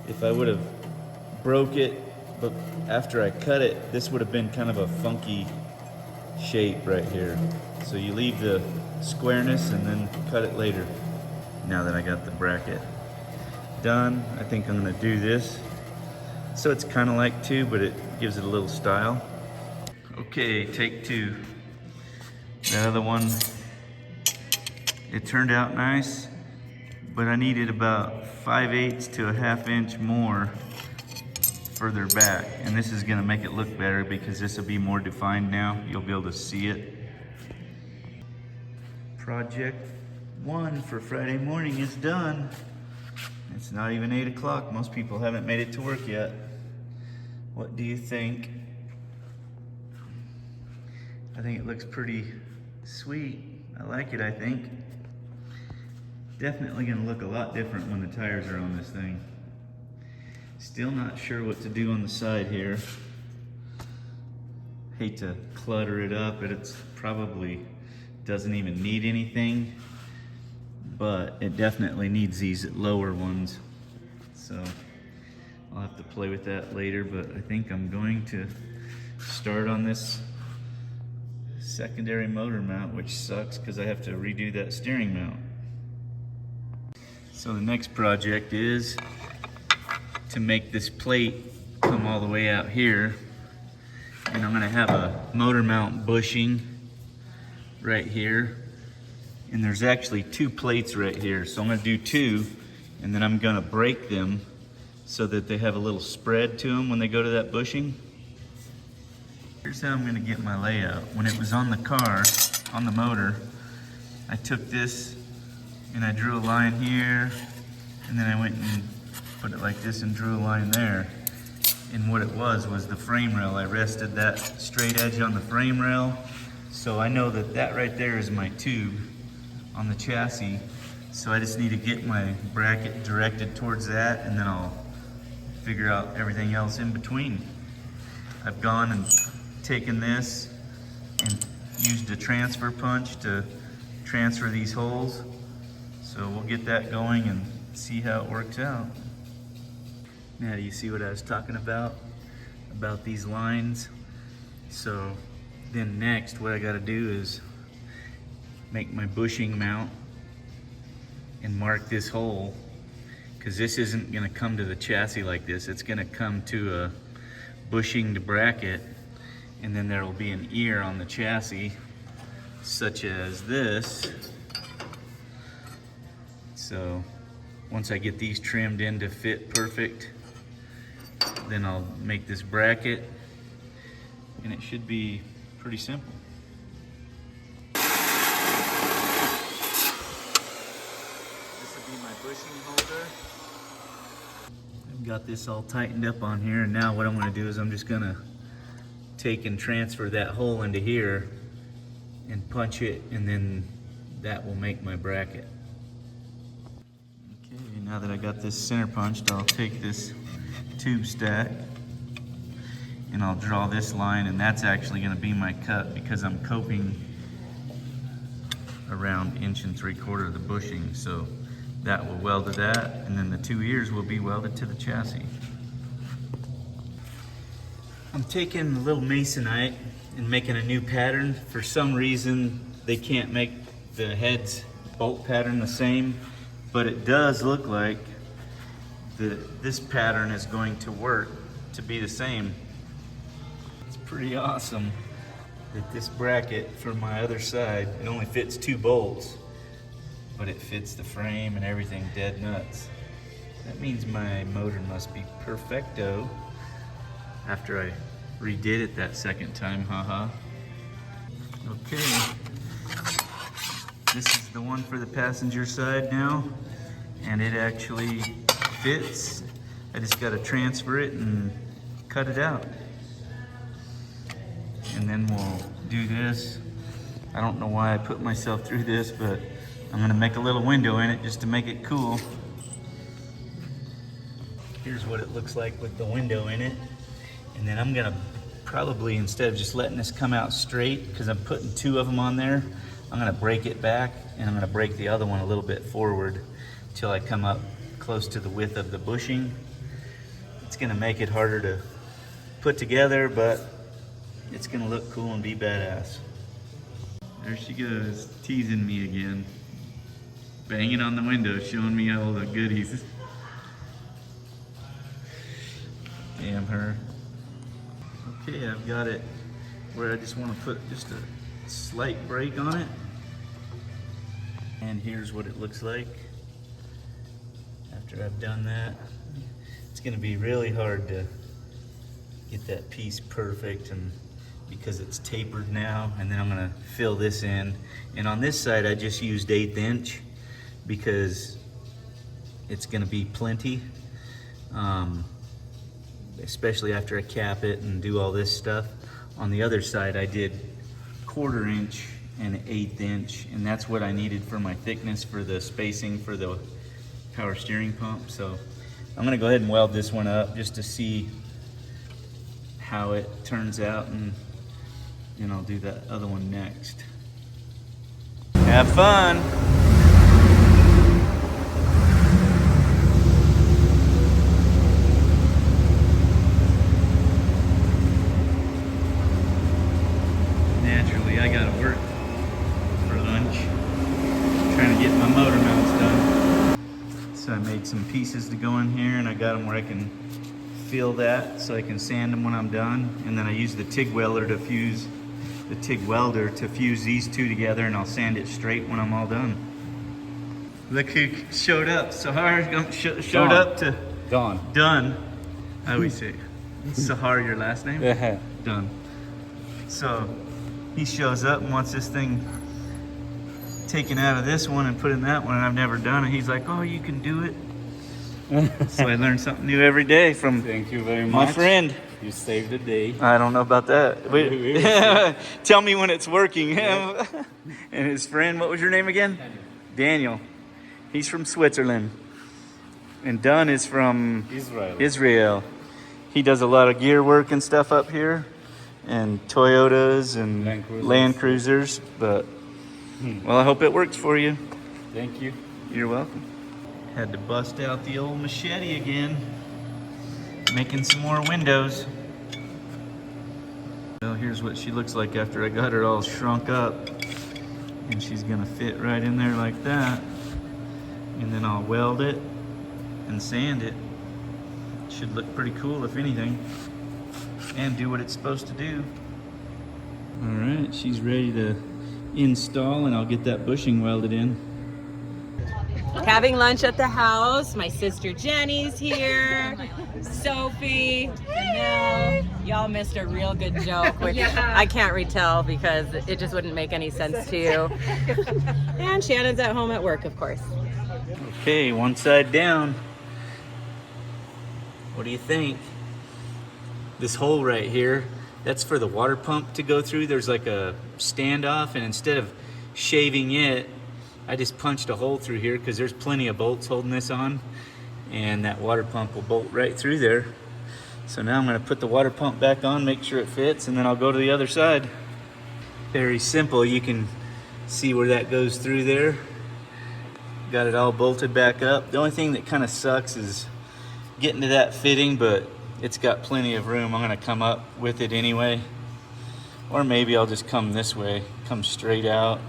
If I would have broke it, but after I cut it, this would have been kind of a funky shape right here. So you leave the squareness and then cut it later. Now that I got the bracket done, I think I'm gonna do this. So it's kind of like 2, but it gives it a little style. Okay, take 2. The other one, it turned out nice, but I needed about 5/8 to 1/2 inch more further back. And this is gonna make it look better because this will be more defined now. You'll be able to see it. Project 1 for Friday morning is done. It's not even 8 o'clock. Most people haven't made it to work yet. What do you think? I think it looks pretty sweet. I like it, I think. Definitely gonna look a lot different when the tires are on this thing. Still not sure what to do on the side here. Hate to clutter it up, but it's probably doesn't even need anything, but it definitely needs these lower ones. So I'll have to play with that later, but I think I'm going to start on this secondary motor mount, which sucks because I have to redo that steering mount. So the next project is to make this plate come all the way out here. And I'm gonna have a motor mount bushing right here. And there's actually 2 plates right here. So I'm gonna do 2, and then I'm gonna break them so that they have a little spread to them when they go to that bushing. Here's how I'm gonna get my layout. When it was on the car, on the motor, I took this and I drew a line here, and then I went and put it like this and drew a line there. And what it was the frame rail. I rested that straight edge on the frame rail, So I know that that right there is my tube on the chassis. So I just need to get my bracket directed towards that, and then I'll figure out everything else in between. I've gone and taken this and used a transfer punch to transfer these holes. So we'll get that going and see how it works out. Now, do you see what I was talking about these lines? So then next, what I gotta do is make my bushing mount and mark this hole, because this isn't gonna come to the chassis like this. It's gonna come to a bushinged bracket, and then there will be an ear on the chassis, such as this. So once I get these trimmed in to fit perfect, then I'll make this bracket, and it should be pretty simple. This will be my bushing holder. I've got this all tightened up on here, and now what I'm going to do is I'm just going to take and transfer that hole into here and punch it, and then that will make my bracket. Okay, now that I got this center punched, I'll take this tube stack and I'll draw this line, and that's actually going to be my cut because I'm coping around 1 3/4 of the bushing. So that will weld to that, and then the 2 ears will be welded to the chassis. I'm taking a little masonite and making a new pattern. For some reason, they can't make the heads bolt pattern the same, but it does look like this pattern is going to work to be the same. It's pretty awesome that this bracket for my other side, it only fits 2 bolts, but it fits the frame and everything dead nuts. That means my motor must be perfecto after I redid it that second time, haha. Okay, this is the one for the passenger side now, and it actually fits. I just got to transfer it and cut it out. And then we'll do this. I don't know why I put myself through this, but I'm gonna make a little window in it just to make it cool. Here's what it looks like with the window in it. And then I'm gonna probably, instead of just letting this come out straight, because I'm putting 2 of them on there, I'm gonna break it back, and I'm gonna break the other one a little bit forward until I come up close to the width of the bushing. It's gonna make it harder to put together, but it's gonna look cool and be badass. There she goes, teasing me again. Banging on the window, showing me all the goodies. Damn her. Okay, I've got it where I just want to put just a slight break on it. And here's what it looks like after I've done that. It's going to be really hard to get that piece perfect, and because it's tapered now, and then I'm going to fill this in. And on this side I just used 1/8 inch because it's going to be plenty, especially after I cap it and do all this stuff. On the other side I did 1/4 inch and 1/8 inch, and that's what I needed for my thickness for the spacing for the power steering pump. So I'm gonna go ahead and weld this one up just to see how it turns out, and I'll do that other one next. Have fun! Naturally, I gotta work for lunch, trying to get my motor mounts done. So I made some pieces to go in here, and I got them where I can feel that so I can sand them when I'm done. And then I use the TIG welder to fuse these 2 together, and I'll sand it straight when I'm all done. Look who showed up. Sahar showed up to Done. I always say Sahar, your last name? Done. So he shows up and wants this thing taken out of this one and put in that one, and I've never done it. He's like, oh, you can do it. So I learn something new every day from Thank you very much. my friend. You saved the day. I don't know about that. Wait. Tell me when it's working. And his friend, what was your name again? Daniel. He's from Switzerland. And Dunn is from Israel. He does a lot of gear work and stuff up here. And Toyotas and Land Cruisers. But, well, I hope it works for you. Thank you. You're welcome. Had to bust out the old machete again. Making some more windows. Well, here's what she looks like after I got her all shrunk up. And she's gonna fit right in there like that. And then I'll weld it and sand it. Should look pretty cool if anything. And do what it's supposed to do. All right, she's ready to install and I'll get that bushing welded in. Having lunch at the house. My sister Jenny's here. Sophie. Janelle. Y'all missed a real good joke, which I can't retell because it just wouldn't make any sense to you. And Shannon's at home at work, of course. Okay, one side down. What do you think? This hole right here, that's for the water pump to go through. There's like a standoff, and instead of shaving it, I just punched a hole through here because there's plenty of bolts holding this on, and that water pump will bolt right through there. So now I'm going to put the water pump back on, make sure it fits, and then I'll go to the other side. Very simple. You can see where that goes through there. Got it all bolted back up. The only thing that kind of sucks is getting to that fitting, but it's got plenty of room. I'm going to come up with it anyway, or maybe I'll just come this way, come straight out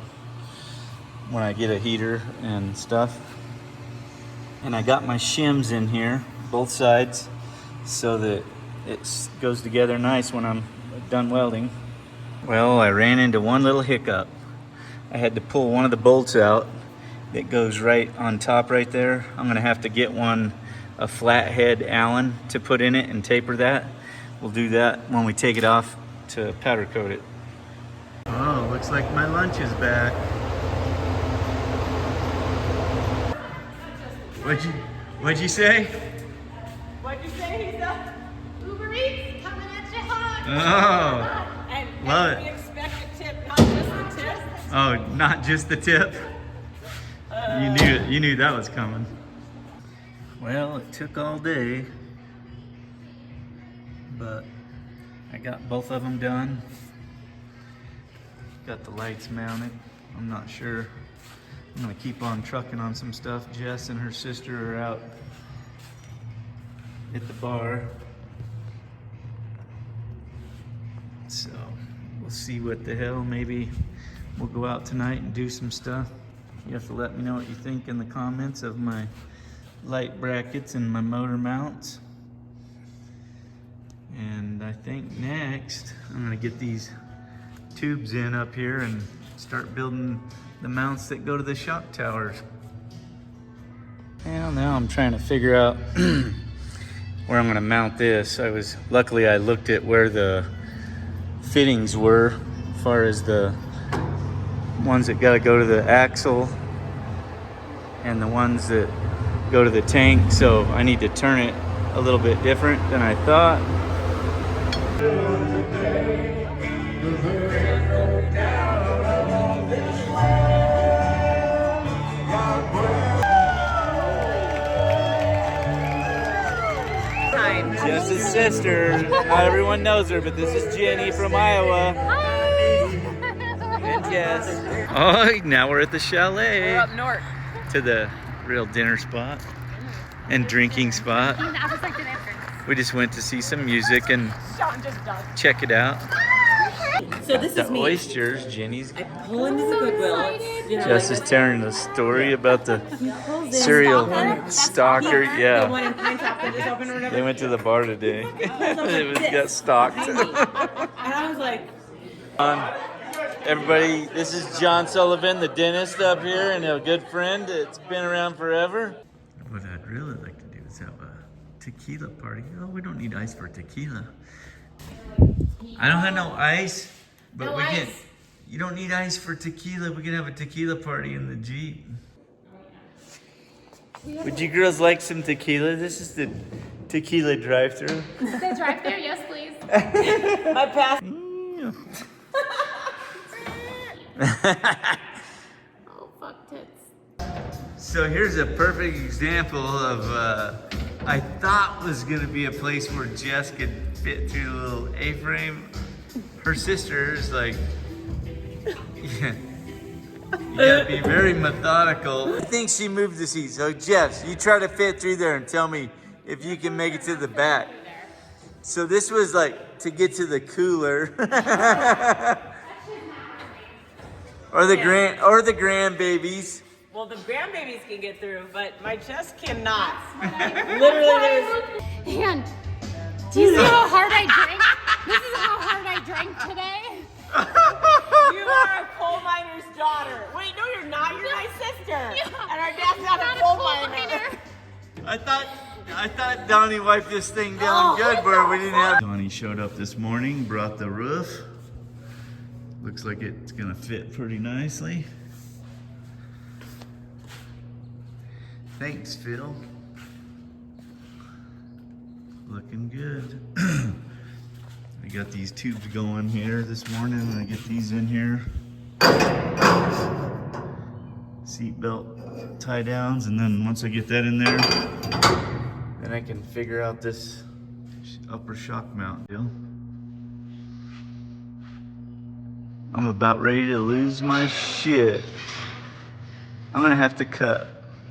when I get a heater and stuff. And I got my shims in here, both sides, so that it goes together nice when I'm done welding. Well, I ran into one little hiccup. I had to pull one of the bolts out that goes right on top right there. I'm gonna have to get a flathead Allen to put in it and taper that. We'll do that when we take it off to powder coat it. Oh, looks like my lunch is back. What'd you say? What'd you say? He's up. Uber Eats coming at you hard. Oh, And love we it. expect a tip, not just a tip. Oh, not just the tip. You knew it. You knew that was coming. Well, it took all day, but I got both of them done. Got the lights mounted. I'm not sure. I'm gonna keep on trucking on some stuff. Jess and her sister are out at the bar. So we'll see what the hell. Maybe we'll go out tonight and do some stuff. You have to let me know what you think in the comments of my light brackets and my motor mounts. And I think next I'm gonna get these tubes in up here and start building the mounts that go to the shock towers. Well, now I'm trying to figure out where I'm gonna mount this. Luckily I looked at where the fittings were as far as the ones that gotta go to the axle and the ones that go to the tank, so I need to turn it a little bit different than I thought. Jess's sister. Not everyone knows her, but this is Jenny from Iowa. And Jess. Oh, now we're at the chalet. We're up north. To the real dinner spot and drinking spot. We just went to see some music and check it out. So this The is me. oysters, Jenny's. I pull into the Goodwill. It's, you know, Jess is like telling a story about the the serial stalker. The Yeah, one in Pine Top that just opened or whatever. they went to the bar today. It got stalked. And I was like, Everybody, this is John Sullivan, the dentist up here, and a good friend that's been around forever. What I'd really like to do is have a tequila party. Oh, we don't need ice for tequila. I don't have no ice, but No we can. ice. You don't need ice for tequila. We can have a tequila party in the Jeep. Would you girls like some tequila? This is the tequila drive-thru. The drive-thru, yes, please. My past. Oh, fuck tits. So here's a perfect example of I thought was gonna be a place where Jess could fit through the little A-frame. Her sister's like, yeah, you gotta be very methodical. I think she moved the seat. So Jess, you try to fit through there and tell me if you can make it to the back. So this was like to get to the cooler. or the grandbabies. Well, the grandbabies can get through, but my chest cannot. Literally, there's. And do you see how hard I drank? This is how hard I drank today. You are a coal miner's daughter. Wait, no, you're not. You're my sister. And our dad's not a coal miner. I thought Donnie wiped this thing down good where we didn't have. Donnie showed up this morning, brought the roof. Looks like it's gonna fit pretty nicely. Thanks, Phil. Looking good. I got these tubes going here this morning, and I get these in here. Seat belt tie downs, and then once I get that in there, then I can figure out this upper shock mount deal. I'm about ready to lose my shit. I'm gonna have to cut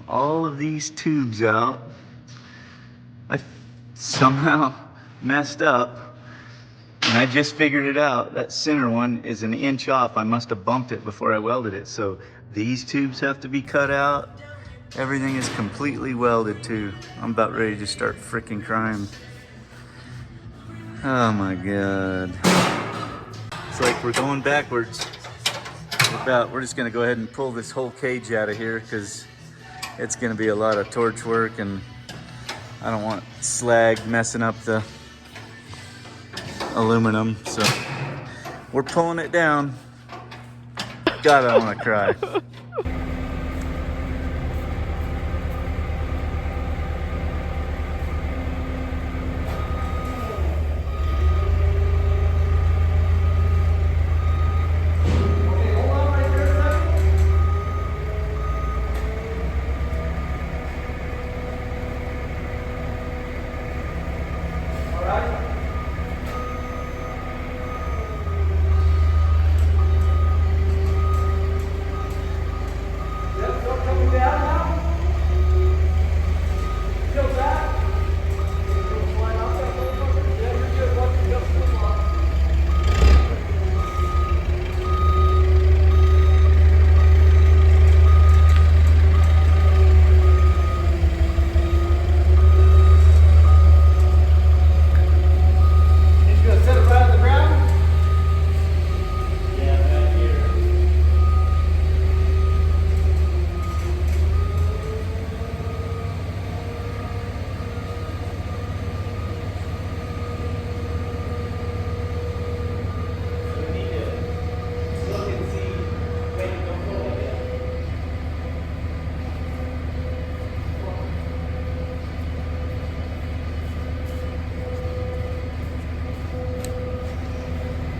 all of these tubes out. I somehow messed up, and I just figured it out. That center one is an inch off. I must have bumped it before I welded it. So these tubes have to be cut out. Everything is completely welded too. I'm about ready to start freaking crying. Oh my God. It's like we're going backwards. We're just gonna go ahead and pull this whole cage out of here because it's gonna be a lot of torch work, and I don't want slag messing up the aluminum. So we're pulling it down. God, I wanna cry.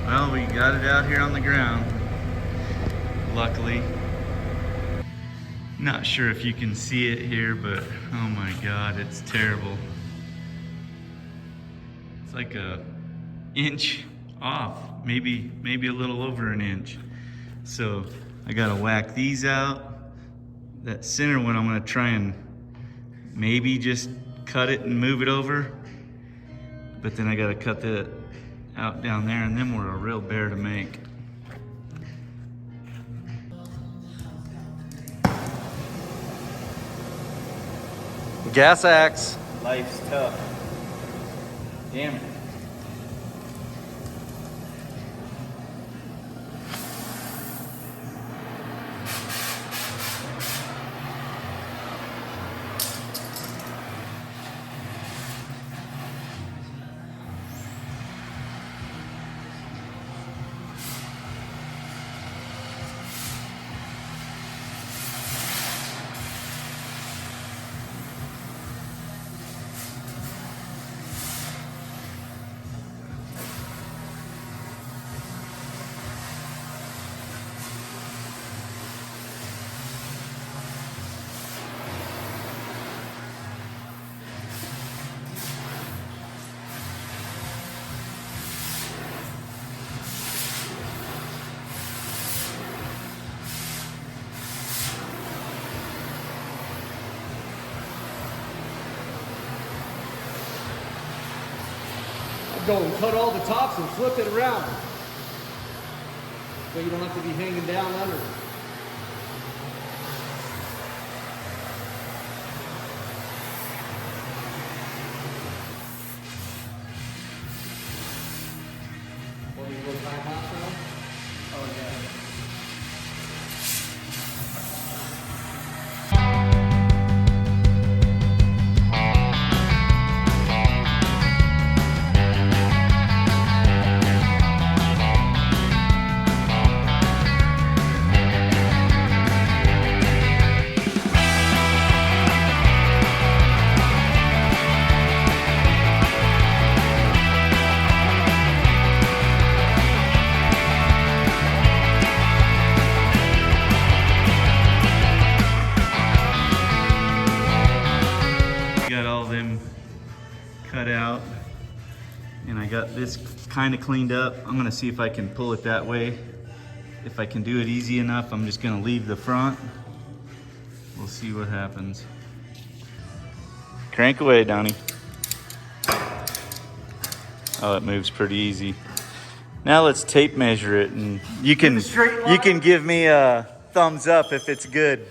Well, we got it out here on the ground, luckily. Not sure if you can see it here, but oh my God, it's terrible. It's like a inch off, maybe a little over an inch. So I gotta whack these out. That center one, I'm gonna try and maybe just cut it and move it over. But then I gotta cut that out down there, and then we're a real bear to make. Gas axe. Life's tough. Damn it. go and cut all the tops and flip it around. So you don't have to be hanging down under. Well, you go time lapse now? Oh yeah. Got all them cut out, and I got this kind of cleaned up. I'm gonna see if I can pull it that way. If I can do it easy enough, I'm just gonna leave the front. We'll see what happens. Crank away, Donnie. Oh, it moves pretty easy. Now let's tape measure it, and you can give me a thumbs up if it's good.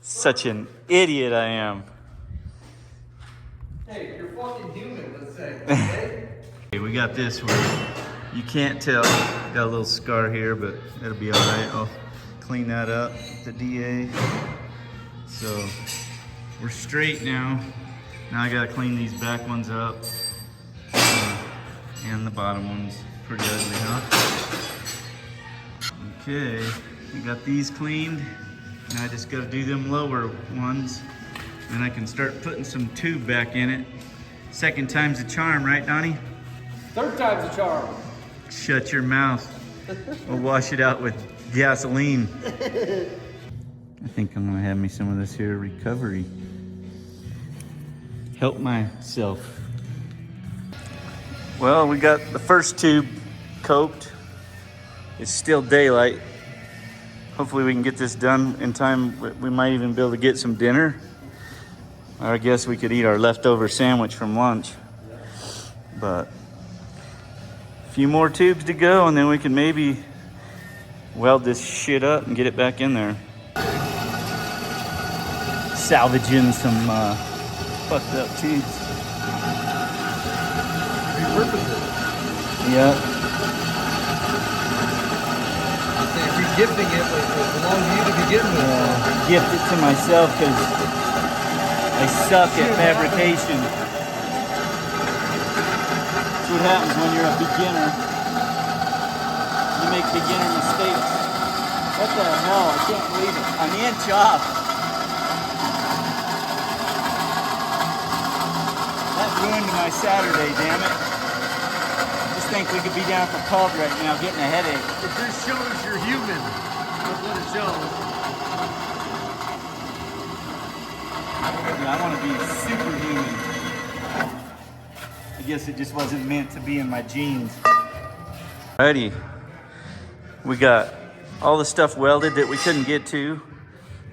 Such an idiot I am. Hey, you're fucking human, let's say. Okay? Okay, we got this where you can't tell. Got a little scar here, but it'll be all right. I'll clean that up, the DA. So we're straight now. Now I gotta clean these back ones up. And the bottom ones. Pretty ugly, huh? Okay, we got these cleaned. Now I just gotta do them lower ones. Then I can start putting some tube back in it. Second time's a charm, right, Donnie? Third time's a charm. Shut your mouth. We'll wash it out with gasoline. I think I'm gonna have me some of this here recovery. Help myself. Well, we got the first tube coped. It's still daylight. Hopefully we can get this done in time. We might even be able to get some dinner. Or I guess we could eat our leftover sandwich from lunch. But a few more tubes to go, and then we can maybe weld this shit up and get it back in there. Salvaging some fucked up tubes. Repurpose it. Yeah. If you're gifting it, it belongs to you to begin with. Gift it to myself because I suck at fabrication. That's what happens when you're a beginner. You make beginner mistakes. What the hell? I can't believe it. An inch off. That ruined my Saturday, damn it. Just think we could be down for pub right now getting a headache. It just shows you're human. That's what it shows. I want to be superhuman. I guess it just wasn't meant to be in my genes. Alrighty. We got all the stuff welded that we couldn't get to.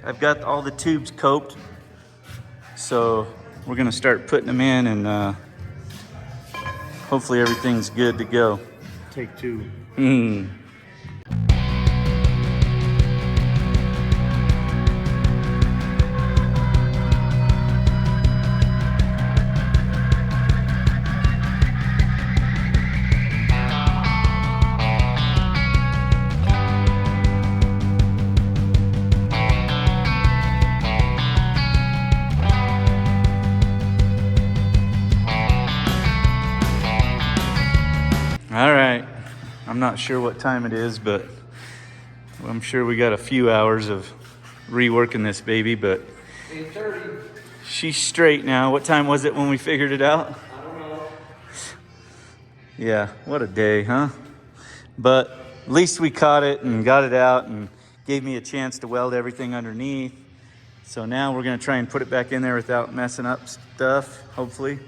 I've got all the tubes coped. So we're going to start putting them in, and hopefully everything's good to go. Take two. All right. I'm not sure what time it is, but I'm sure we got a few hours of reworking this baby, but 8:30. she's straight now. What time was it when we figured it out? I don't know. Yeah, what a day, huh? But at least we caught it and got it out and gave me a chance to weld everything underneath. So now we're gonna try and put it back in there without messing up stuff, hopefully.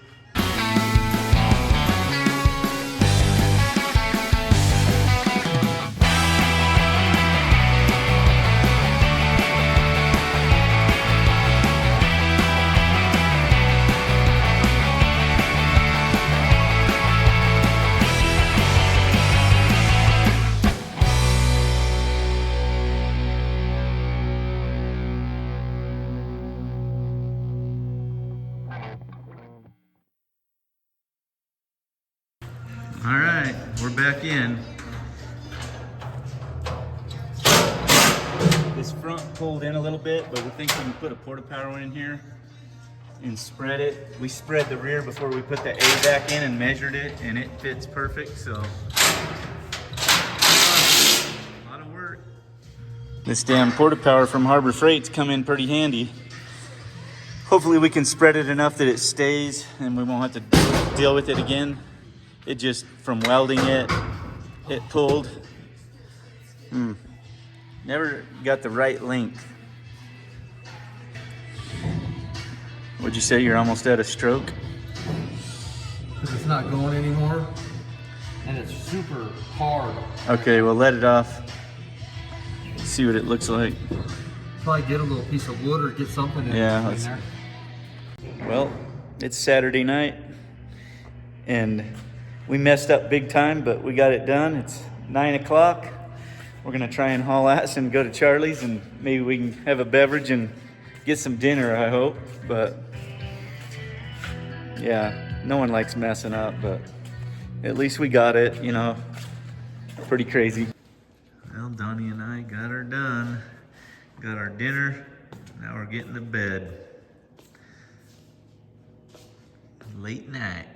All right, we're back in. This front pulled in a little bit, but we're thinking we put a porta power in here and spread it. We spread the rear before we put the A back in and measured it, and it fits perfect, so. A lot of work. This damn porta power from Harbor Freight's come in pretty handy. Hopefully we can spread it enough that it stays and we won't have to deal with it again. It just, from welding it pulled. Never got the right length. Would you say you're almost at a stroke? Because it's not going anymore. And it's super hard. Okay, well let it off. See what it looks like. Probably get a little piece of wood or get something in there. Well, it's Saturday night and we messed up big time, but we got it done. It's 9 o'clock. We're gonna try and haul ass and go to Charlie's and maybe we can have a beverage and get some dinner, I hope. But yeah, no one likes messing up, but at least we got it, you know. Pretty crazy. Well, Donnie and I got her done. Got our dinner. Now we're getting to bed. Late night.